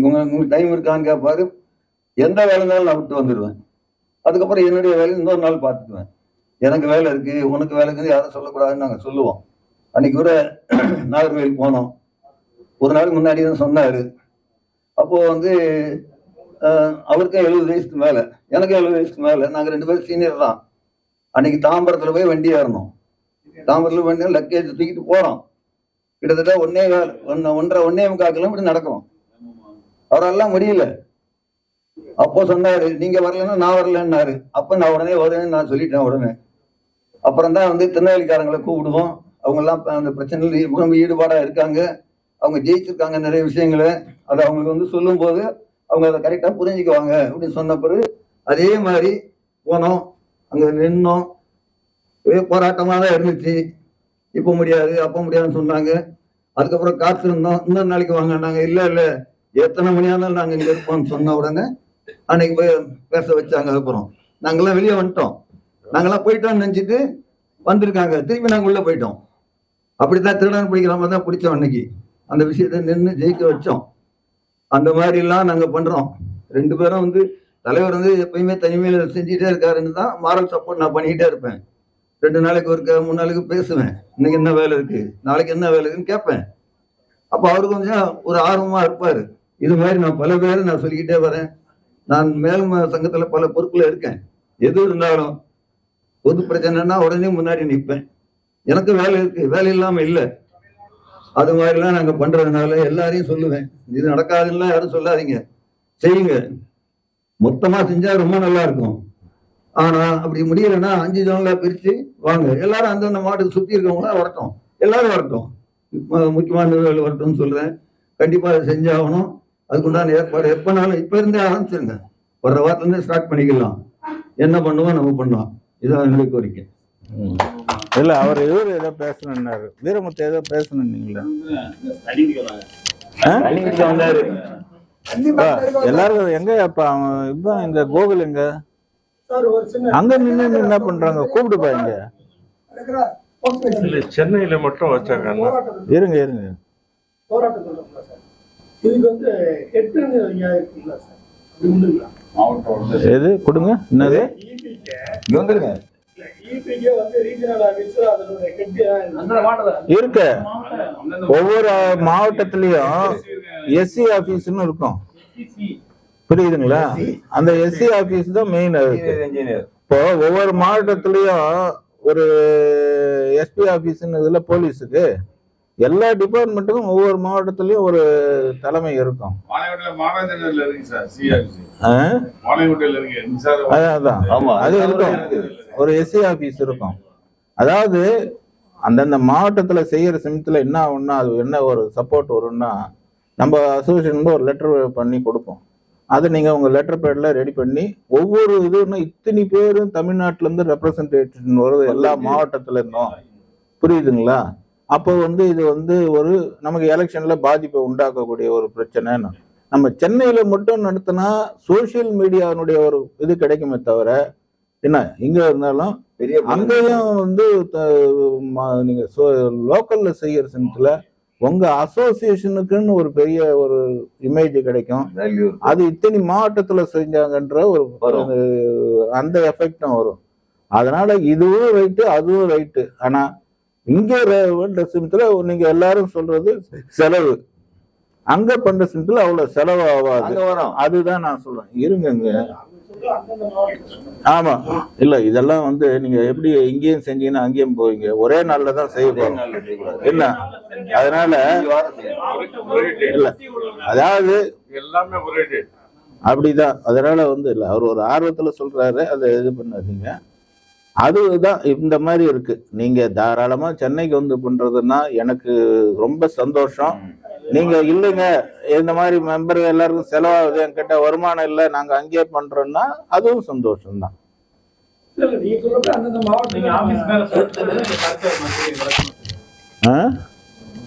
உங்களுக்கு டைம் இருக்கான்னு கேட்பாரு. எந்த வேலை இருந்தாலும் நான் விட்டு வந்துடுவேன். அதுக்கப்புறம் என்னுடைய வேலையை இன்னொரு நாள் பார்த்துக்குவேன். எனக்கு வேலை இருக்கு, உனக்கு வேலை இருக்குது, யாரும் சொல்லக்கூடாதுன்னு நாங்கள் சொல்லுவோம். அன்னைக்கு கூட நாகர்கோவில் போனோம். ஒரு நாள் முன்னாடி தான் சொன்னாரு. அப்போ அவருக்கும் 70 வயசுக்கு மேல, எனக்கும் 70 வயசுக்கு மேல, நாங்க 2 பேரும் சீனியர் தான். அன்னைக்கு தாம்பரத்துல போய் வண்டி ஏறணும். தாம்பரத்துல வண்டி லக்கேஜ் தூக்கிட்டு போறோம். கிட்டத்தட்ட 1.5 கிலோமீட்டர் நடக்கிறோம். அவரெல்லாம் முடியல. அப்போ சொன்னாரு நீங்க வரலன்னா நான் வரலன்னாரு. அப்ப நான் உடனே வருவேன்னு நான் சொல்லிட்டேன் உடனே. அப்புறம் தான் திருநெல்வேலிக்காரங்களை கூப்பிடுவோம். அவங்க எல்லாம் அந்த பிரச்சனையில் ரொம்ப ஈடுபாடா இருக்காங்க, அவங்க ஜெயிச்சிருக்காங்க நிறைய விஷயங்களை. அதை அவங்களுக்கு சொல்லும் போது அவங்க அதை கரெக்டா புரிஞ்சுக்குவாங்க அப்படின்னு சொன்ன பிறகு அதே மாதிரி போனோம். அங்க நின்னோம். போராட்டமா தான் இருந்துச்சு. இப்ப முடியாது அப்ப முடியாதுன்னு சொன்னாங்க. அதுக்கப்புறம் காத்திருந்தோம். இன்னொரு நாளைக்கு வாங்கினாங்க. இல்ல எத்தனை மணியா இருந்தாலும் நாங்க இங்க இருப்போம்னு சொன்ன உடனே அன்னைக்கு போய் பேச வச்சாங்க. அப்புறம் நாங்கெல்லாம் வெளியே வந்துட்டோம். நாங்கெல்லாம் போயிட்டோம்னு நினைச்சிட்டு வந்திருக்காங்க. திருப்பி நாங்க உள்ள போயிட்டோம். அப்படித்தான் திருடன் பிடிக்கிற மாதிரி தான் பிடிச்சோம். அன்னைக்கு அந்த விஷயத்த நின்று ஜெயிக்க வச்சோம். அந்த மாதிரி எல்லாம் நாங்க பண்றோம். 2 பேரும் தலைவர் எப்பயுமே தனிமையில செஞ்சுட்டே இருக்காருன்னு தான் மாரல் சப்போர்ட் நான் பண்ணிக்கிட்டே இருப்பேன். 2 நாளைக்கு ஒருக்க 3 நாளைக்கு பேசுவேன். இன்னைக்கு என்ன வேலை இருக்கு, நாளைக்கு என்ன வேலை இருக்குன்னு கேட்பேன். அப்ப அவரு கொஞ்சம் ஒரு ஆர்வமா இருப்பாரு. இது மாதிரி நான் பல பேரை நான் சொல்லிக்கிட்டே வரேன். நான் மேல் சங்கத்துல பல பொறுப்புல இருக்கேன். எது இருந்தாலும் பொது பிரச்சனைனா உடனே முன்னாடி நிற்பேன். எனக்கு வேலை இருக்கு, வேலை இல்லாம இல்லை. அது மாதிரிலாம் நாங்க பண்றதுனால எல்லாரையும் சொல்லுவேன், இது நடக்காதுன்னா யாரும் சொல்லாதீங்க, செய்யுங்க. மொத்தமா செஞ்சா ரொம்ப நல்லா இருக்கும். ஆனா அப்படி முடியலைன்னா 5 ஜோன்ல பிரிச்சு வாங்க. எல்லாரும் அந்தந்த மாவட்டத்தை சுத்தி இருக்கவங்களா வரட்டும், எல்லாரும் வரட்டும், முக்கியமான நிர்வாகிகள் வரட்டும்னு சொல்றேன். கண்டிப்பா அதை செஞ்சாகணும். அதுக்குண்டான ஏற்பாடு எப்பனாலும் இப்ப இருந்தே ஆரம்பிச்சிருங்க. வர்ற வாரத்துல இருந்து ஸ்டார்ட் பண்ணிக்கலாம். என்ன பண்ணுவோம் நம்ம பண்ணுவோம். இதான் என்னுடைய கோரிக்கை. இல்ல அவர் இவரு ஏதோ பேசணுன்னாரு, வீரமுத்து ஏதோ பேசணுன்னீங்களா? எல்லாரும் எங்க அப்ப இப்ப இந்த கோகுல் எங்க அங்க நின்று என்ன பண்றாங்க? கூப்பிடுப்பா இங்க. சென்னையில மட்டும் வச்சாங்க. இருங்க எது கொடுங்க, என்னது இருக்கு. ஒவ்வொரு மாவட்டத்திலயும் எஸ்சி ஆபீஸ்ன்னு இருக்கும், புரியுதுங்களா? அந்த எஸ்சி ஆபீஸ் தான் மெயின். இப்போ ஒவ்வொரு மாவட்டத்திலயும் ஒரு எஸ்பி ஆபீஸ்ன்னு இதுல போலீஸுக்கு எல்லா டிபார்ட்மெண்ட்டுக்கும் ஒவ்வொரு மாவட்டத்திலயும் ஒரு தலைமை இருக்கும். அது இருக்கும், ஒரு எஸ்சி ஆபீஸ் இருக்கும். அதாவது அந்தந்த மாவட்டத்துல செய்யற சமயத்துல என்ன ஆகும்னா, அது என்ன ஒரு சப்போர்ட் வரும்னா, நம்ம அசோசியேஷன் ஒரு லெட்டர் பண்ணி கொடுப்போம். அதை நீங்க உங்க லெட்டர் பேட்ல ரெடி பண்ணி ஒவ்வொரு இதுன்னா இத்தனை பேரும் தமிழ்நாட்டுல இருந்து ரெப்ரசன்டேட்டிவ் வருது, எல்லா மாவட்டத்துல இருந்தும், புரியுதுங்களா? அப்போ இது ஒரு நமக்கு எலெக்ஷன்ல பாதிப்பை உண்டாக்கக்கூடிய ஒரு பிரச்சனைன்னு. நம்ம சென்னையில மட்டும் நடத்தினா சோசியல் மீடியாவுடைய ஒரு இது கிடைக்குமே தவிர, என்ன இங்க இருந்தாலும் அங்கேயும் நீங்க லோக்கல்ல செய்யற சமயத்துல உங்க அசோசியேஷனுக்குன்னு ஒரு பெரிய ஒரு இமேஜ் கிடைக்கும். அது இத்தனை மாவட்டத்துல செஞ்சாங்கன்ற ஒரு அந்த எஃபெக்டும் வரும். அதனால இதுவும் ரைட்டு அதுவும் ரைட்டு. ஆனா இங்க சமயத்துல நீங்க எல்லாரும் சொல்றது செலவு, அங்க பண்ற சமயத்துல அவ்வளவு செலவு ஆகாது. அதுதான் நான் சொல்றேன். இருங்க, ஆமா இல்ல இதெல்லாம் நீங்க எப்படி இங்கேயும் செஞ்சீங்கன்னா அங்கேயும் போவீங்க, ஒரே நாள்ல தான் செய்ய போறோம் என்ன. அதனால இல்ல, அதாவது எல்லாமே அப்படிதான். அதனால இல்ல, அவர் ஒரு ஆர்வத்துல சொல்றாரு, அதை இது பண்ணாதீங்க. அதுதான் இந்த மாதிரி இருக்கு. நீங்க தாராளமா சென்னைக்கு பண்றதுன்னா எனக்கு ரொம்ப சந்தோஷம். நீங்க இல்லைங்க இந்த மாதிரி மெம்பர் எல்லாருக்கும் செலவாகுது, என்கிட்ட வருமானம் இல்லை, நாங்க அங்கேயே பண்றோம்னா அதுவும் சந்தோஷம் தான்.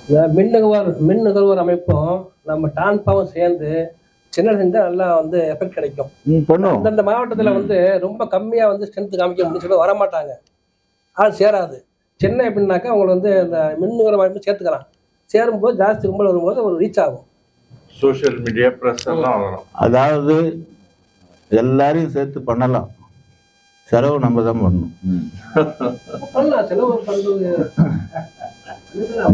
இந்த மின் நுகர்வோர் அமைப்பும் நம்ம டான்பாவும் சேர்ந்து சின்ன செஞ்சா நல்லா வந்து எஃபெக்ட் கிடைக்கும். அந்தந்த மாவட்டத்துல வந்து ரொம்ப கம்மியா வந்து ஸ்ட்ரென்த் காமிக்க முடியும் சொல்லி வரமாட்டாங்க, ஆள் சேராது. சென்னை எப்படின்னாக்கா அவங்களை வந்து இந்த மின் நுகர்வோர் அமைப்பு சேர்த்துக்கலாம். சேரும்போது ஜாஸ்தி கும்பல் வரும்போது ஒரு ரீச் ஆகும். சோஷியல் மீடியா பிரஸ் எல்லாம் வரும். அதாவது எல்லாரையும் சேர்த்து பண்ணலாம், செலவு நம்ம தான் பண்ணணும். செலவு பண்றது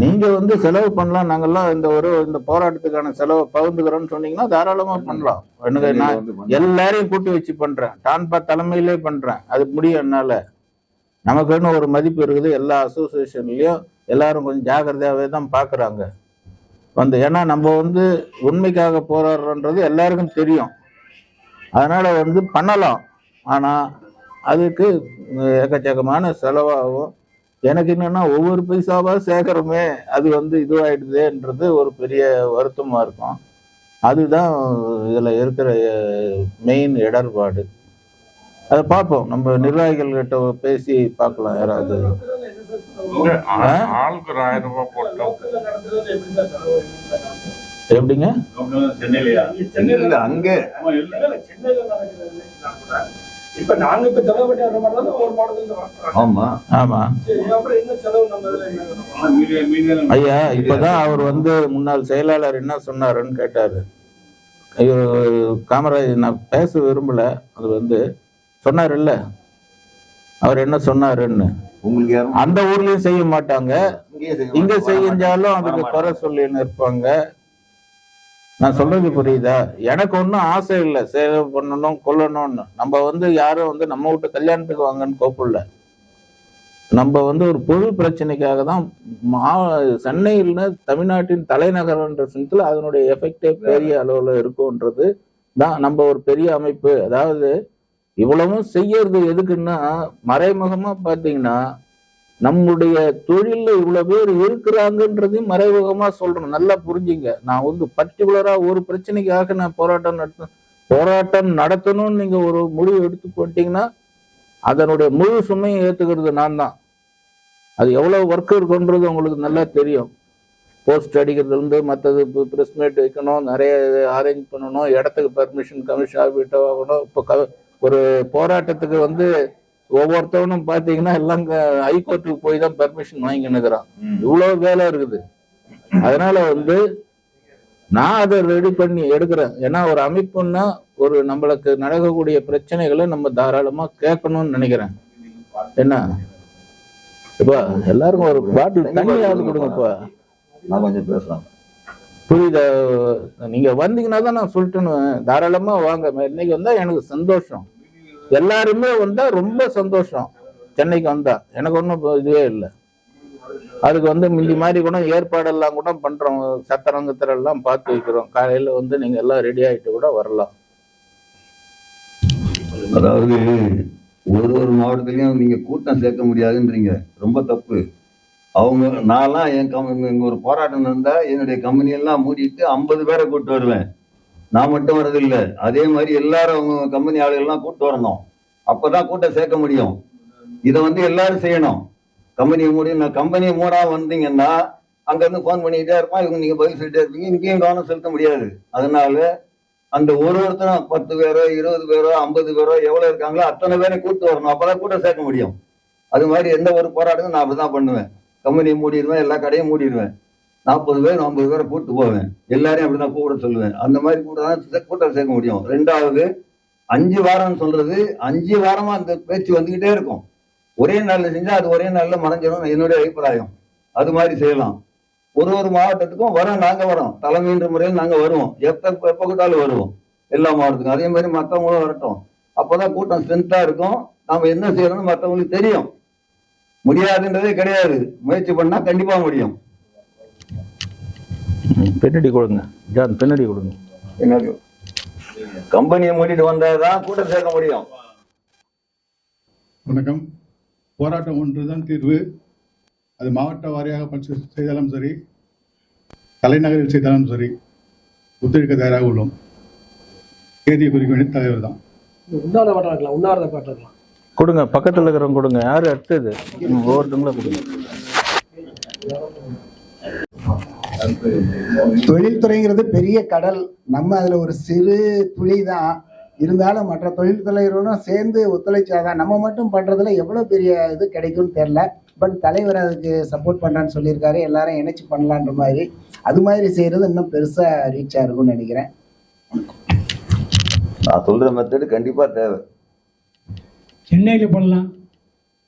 நீங்க வந்து செலவு பண்ணலாம், நாங்கெல்லாம் இந்த போராட்டத்துக்கான செலவை பகிர்ந்துக்கிறோம்னு சொன்னீங்கன்னா தாராளமா பண்ணலாம். எனக்கு நான் எல்லாரையும் கூட்டி வச்சு பண்றேன், டான்பா தலைமையிலே பண்றேன். அது முடியும் என்னால. நமக்குன்னு ஒரு மதிப்பு இருக்குது. எல்லா அசோசியேஷன்லயும் எல்லாரும் கொஞ்சம் ஜாக்கிரதையாவே தான் பாக்குறாங்க வந்து. ஏன்னா நம்ம வந்து உண்மைக்காக போராடுறோன்றது எல்லாருக்கும் தெரியும். அதனால வந்து பண்ணலாம். ஆனா அதுக்கு எக்கச்சக்கமான செலவாகும். எனக்கு என்னன்னா ஒவ்வொரு பைசாவா சேகரமே அது வந்து இதுவாயிடுதுன்றது ஒரு பெரிய வருத்தமா இருக்கும். அதுதான் இதுல இருக்கிற மெயின் இடர்பாடு. அதை பார்ப்போம், நம்ம நிர்வாகிகள் கிட்ட பேசி பார்க்கலாம். யாராவது ஆளுக்கு 1000 ரூபாய் போட்டோம். எப்படிங்க? சென்னையில அங்க இப்ப நாங்க இப்ப செலவு பண்ணி வர மாதிரி தான் ஒரு மாடத்துல ஆமா ஆமா அப்புறம் என்ன செலவு நம்ம ஐயா. இப்பதான் அவர் வந்து முன்னாள் செயலாளர் என்ன சொன்னாருன்னு கேட்டாரு. காமராஜ், நான் பேச விரும்பல, அது வந்து சொன்னார் இல்ல, அவர் என்ன சொன்னாருன்னு. உங்களுக்கு அந்த ஊர்லயும் செய்ய மாட்டாங்க, இங்க செஞ்சாலும் அதுக்கு குறை சொல்லின்னு இருப்பாங்க. நான் சொல்றது புரியுதா? எனக்கு ஒன்றும் ஆசை இல்லை சேவை பண்ணணும் கொல்லணும்னு. நம்ம வந்து யாரும் வந்து நம்ம வீட்டு கல்யாணத்துக்கு வாங்கன்னு கூப்பிடல. நம்ம வந்து ஒரு பொது பிரச்சனைக்காக தான் சென்னையில்னு தமிழ்நாட்டின் தலைநகரன்ற சிந்தத்தில் அதனுடைய எஃபெக்டே பெரிய அளவில் இருக்கும்ன்றது தான் நம்ம ஒரு பெரிய அமைப்பு. அதாவது இவ்வளவும் செய்யறது எதுக்குன்னா, மறைமுகமா பார்த்தீங்கன்னா நம்முடைய தொழில இவ்வளவு பேர் இருக்கிறாங்கன்றதையும் மறைமுகமா சொல்றேன். நல்லா புரிஞ்சுங்க. நான் வந்து பர்டிகுலரா ஒரு பிரச்சனைக்காக நான் போராட்டம் நடத்தணும்னு நீங்க ஒரு முடிவு எடுத்து போட்டீங்கன்னா அதனுடைய முழு சுமையை ஏத்துக்கிறது நான் தான். அது எவ்வளவு ஒர்க் இருக்குன்றது உங்களுக்கு நல்லா தெரியும். போஸ்ட் அடிக்கிறதுல இருந்து மற்றது ப்ரெஸ் மீட் வைக்கணும், நிறைய அரேஞ்ச் பண்ணணும், இடத்துக்கு பர்மிஷன் கமிஷன் ஆகிட்ட வாங்கணும். இப்போ ஒரு போராட்டத்துக்கு வந்து ஒவ்வொருத்தவனும் பாத்தீங்கன்னா எல்லாம் ஹைகோர்ட்டுக்கு போய் தான் பர்மிஷன் வாங்கினுக்கிறான். இவ்வளவு வேலை இருக்குது. அதனால வந்து நான் அதை ரெடி பண்ணி எடுக்கிறேன். ஏன்னா ஒரு அமைப்புன்னா ஒரு நம்மளுக்கு நடக்கக்கூடிய பிரச்சனைகளை நம்ம தாராளமா கேட்கணும்னு நினைக்கிறேன். என்ன இப்ப எல்லாருக்கும் ஒரு பாட்டில் தண்ணியாவது கொடுங்கப்பா. நான் கொஞ்சம் பேசலாம், புரியுதா? நீங்க வந்தீங்கன்னா தான் நான் சொல்லிட்டேன்னு, தாராளமா வாங்க. இன்னைக்கு வந்தா எனக்கு சந்தோஷம். எல்லாருமே வந்தா ரொம்ப சந்தோஷம். சென்னைக்கு வந்தா எனக்கு ஒன்றும் இதுவே இல்லை. அதுக்கு வந்து முந்தி மாதிரி கூட ஏற்பாடெல்லாம் கூட பண்றோம். சத்திரங்கத்திரெல்லாம் பார்த்து வைக்கிறோம். காலையில வந்து நீங்க எல்லாம் ரெடி ஆகிட்டு கூட வரலாம். அதாவது ஒரு மாவட்டத்திலையும் நீங்க கூட்டம் சேர்க்க முடியாதுன்றீங்க, ரொம்ப தப்பு. அவங்க நான்லாம் எங்க ஒரு போராட்டம் இருந்தா என்னுடைய கம்பெனியெல்லாம் மூடிட்டு 50 பேரை கூப்பிட்டு வருவேன். நான் மட்டும் வரதில்லை, அதே மாதிரி எல்லாரும் அவங்க கம்பெனி ஆளுகள்லாம் கூப்பிட்டு வரணும். அப்பதான் கூட்டம் சேர்க்க முடியும். இதை வந்து எல்லாரும் செய்யணும். கம்பெனியை மூடி, நான் கம்பெனியை மூடாம வந்தீங்கன்னா அங்கிருந்து ஃபோன் பண்ணிக்கிட்டே இருப்பான், இவங்க நீங்க பதில் சொல்லிட்டே இருப்பீங்க, இங்கேயும் கவனம் செலுத்த முடியாது. அதனால அந்த ஒருத்தரும் 10 பேரோ 20 பேரோ 50 பேரோ எவ்வளவு இருக்காங்களோ அத்தனை பேரை கூப்பிட்டு வரணும். அப்பதான் கூட்டம் சேர்க்க முடியும். அது மாதிரி எந்த ஒரு போராட்டமும் நான் அப்படிதான் பண்ணுவேன். கம்பெனியை மூடிடுவேன், எல்லா கடையும் மூடிடுவேன், 40 பேர் 50 பேரை கூப்பிட்டு போவேன், எல்லாரையும் அப்படிதான் கூப்பிட சொல்லுவேன். அந்த மாதிரி கூட்டம் சேர்க்க முடியும். 2வது 5 வாரம்னு சொல்றது 5 வாரமா அந்த பேச்சு வந்துகிட்டே இருக்கும். ஒரே நாள்ல செஞ்சா அது ஒரே நாள்ல மறைஞ்சிடும், என்னுடைய அபிப்பிராயம். அது மாதிரி செய்யலாம். ஒரு மாவட்டத்துக்கும் நாங்க வரோம், தலைமைன்ற முறையில் நாங்க வருவோம். எப்ப கூட்டாலும் வருவோம் எல்லா மாவட்டத்துக்கும். அதே மாதிரி மற்றவங்களும் வரட்டும். அப்பதான் கூட்டம் ஸ்ட்ரென்த்தா இருக்கும். நாம என்ன செய்யறோம்னு மற்றவங்களுக்கு தெரியும். முடியாதுன்றதே கிடையாது, முயற்சி பண்ணா கண்டிப்பா முடியும். பின்னாடி கொடுங்க ஜான், பின்னாடி கொடுங்க. என்னது கம்பெனியை மூடிட்டு வந்தாதான் கூட்டம் சேர்க்க முடியும். வணக்கம். போராட்டம் ஒன்றுதான் தீர்வு. அது மாவட்ட வாரியாக செய்தாலும் சரி, தலைநகரில் செய்தாலும் சரி, ஒத்துழைக்க தயாராக உள்ளோம். தேதியை குறிக்க வேண்டிய தலைவர் தான். உண்ணாவிரத பாட்டு கொடுங்க, பக்கத்தில் இருக்கிறவங்க கொடுங்க. யாரு அடுத்தது? ஒவ்வொருத்தங்களும் கொடுங்க. தொழில்துறைங்கிறது பெரிய கடல், நம்ம அதுல ஒரு சிறு துளி தான். இருந்தாலும் மற்ற தொழில்துறையினரும் சேர்ந்து ஒத்துழைச்சாதான் நம்ம மட்டும் பண்றதுல எவ்வளவு பெரிய இது கிடைக்கும்னு தெரியல. பட் தலைவர் அதுக்கு சப்போர்ட் பண்றான்னு சொல்லியிருக்காரு. எல்லாரும் இணைச்சு பண்ணலான்ற மாதிரி அது மாதிரி செய்யறது இன்னும் பெருசா ரீச் ஆயிருக்கும்னு நினைக்கிறேன். நான் சொல்ற மெத்தடு கண்டிப்பா தேவை. சென்னையில பண்ணலாம்,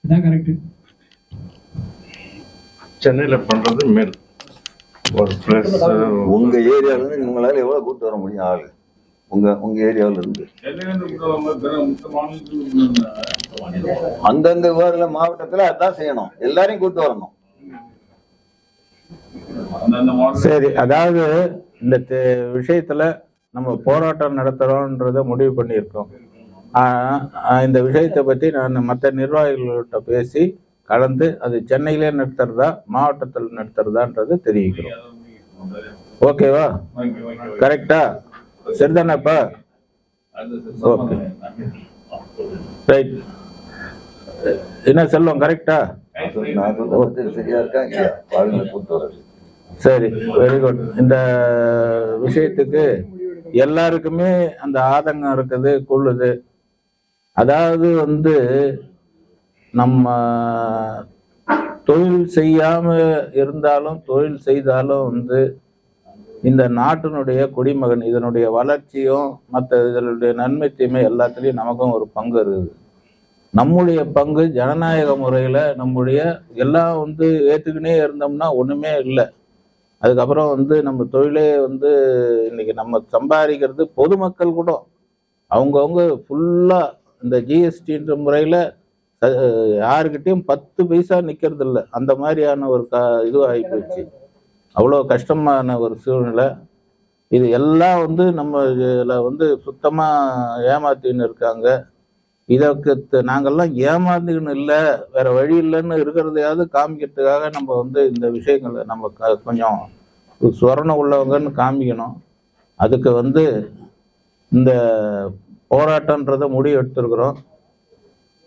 இதான் கரெக்ட். சென்னையில பண்றது மேல். ஒரு பிளஸ் உங்க ஏரியால இருந்து உங்களால எவ்வளவு கூட்டு வர முடியும் ஆளு? உங்க ஏரியாவில இருந்து அந்தந்த ஊர்ல மாவட்டத்துல அதான் செய்யணும், எல்லாரையும் கூட்டு வரணும். சரி, அதாவது இந்த விஷயத்துல நம்ம போராட்டம் நடத்துறோம்ன்றத முடிவு பண்ணியிருக்கோம். இந்த விஷயத்தை பற்றி நான் மற்ற நிர்வாகிகள்கிட்ட பேசி கலந்து அது சென்னையிலே நடத்துறதா மாவட்டத்தில் நடத்துறதான்றது தெரிவிக்கிறோம். ஓகேவா? கரெக்டா? சரிதானப்பா? Okay, right. என்ன செல்வம், கரெக்டா? சரியா இருக்கா? கூட்டு வர்றது சரி, வெரி குட். இந்த விஷயத்துக்கு எல்லாருக்குமே அந்த ஆதங்கம் இருக்குது, கொள்ளுது. அதாவது நம்ம தொழில் செய்யாம இருந்தாலும் தொழில் செய்தாலும் இந்த நாட்டினுடைய குடிமகன், இதனுடைய வளர்ச்சியும் மற்ற இதனுடைய நன்மை தீமை எல்லாத்துலேயும் நமக்கும் ஒரு பங்கு இருக்குது. நம்முடைய பங்கு ஜனநாயக முறையில் நம்முடைய எல்லாம் ஏற்றுக்கினே இருந்தோம்னா ஒன்றுமே இல்லை. அதுக்கப்புறம் நம்ம தொழிலே இன்னைக்கு நம்ம சம்பாதிக்கிறது பொதுமக்கள் கூட அவங்கவுங்க ஃபுல்லாக இந்த ஜிஎஸ்டின்ற முறையில் யாருக்கிட்டையும் 10 பைசா நிற்கிறது இல்லை. அந்த மாதிரியான ஒரு இது ஆகிப்போச்சு. அவ்வளோ கஷ்டமான ஒரு சூழ்நிலை. இது எல்லாம் நம்ம இதில் சுத்தமாக ஏமாத்தின்னு இருக்காங்க. இதற்கு நாங்கள்லாம் ஏமாந்துக்கின்னு இல்லை, வேற வழி இல்லைன்னு இருக்கிறதையாவது காமிக்கிறதுக்காக நம்ம இந்த விஷயங்களை நம்ம கொஞ்சம் சொரணை உள்ளவங்கன்னு காமிக்கணும். அதுக்கு இந்த போராட்டன்றதை முடிவு எடுத்துருக்குறோம்.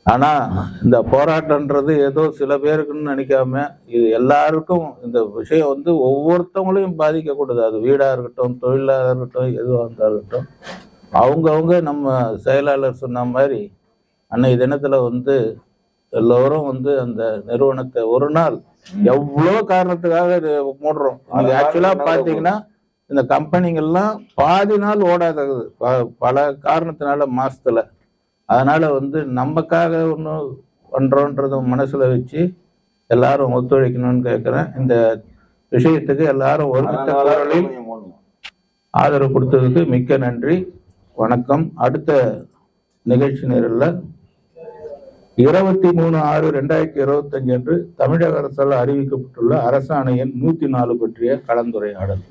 ஆனால் இந்த போராட்டன்றது ஏதோ சில பேருக்குன்னு நினைக்காம இது எல்லாருக்கும் இந்த விஷயம் ஒவ்வொருத்தவங்களையும் பாதிக்கக்கூடாது. அது வீடாக இருக்கட்டும், தொழிலாக இருக்கட்டும், எதுவாக இருக்கட்டும். அவங்கவுங்க நம்ம செயலாளர் சொன்ன மாதிரி அன்னைக்கு தினத்தில் எல்லோரும் அந்த நிறுவனத்தை ஒரு நாள் எவ்வளோ காரணத்துக்காக மூடுறோம். அது ஆக்சுவலாக பார்த்தீங்கன்னா இந்த கம்பெனிகள்லாம் பாதி நாள் ஓடாதது பல காரணத்தினால மாசத்துல. அதனால நமக்காக ஒன்று பண்றோன்றத மனசுல வச்சு எல்லாரும் ஒத்துழைக்கணும்னு கேட்குறேன். இந்த விஷயத்துக்கு எல்லாரும் ஒருமித்த குரலில் ஆதரவு கொடுத்ததுக்கு மிக்க நன்றி, வணக்கம். அடுத்த நிகழ்ச்சி நேரில் 23/6/2025 அன்று தமிழக அரசால் அறிவிக்கப்பட்டுள்ள அரசாணை எண் 104 பற்றிய கலந்துரையாடல்.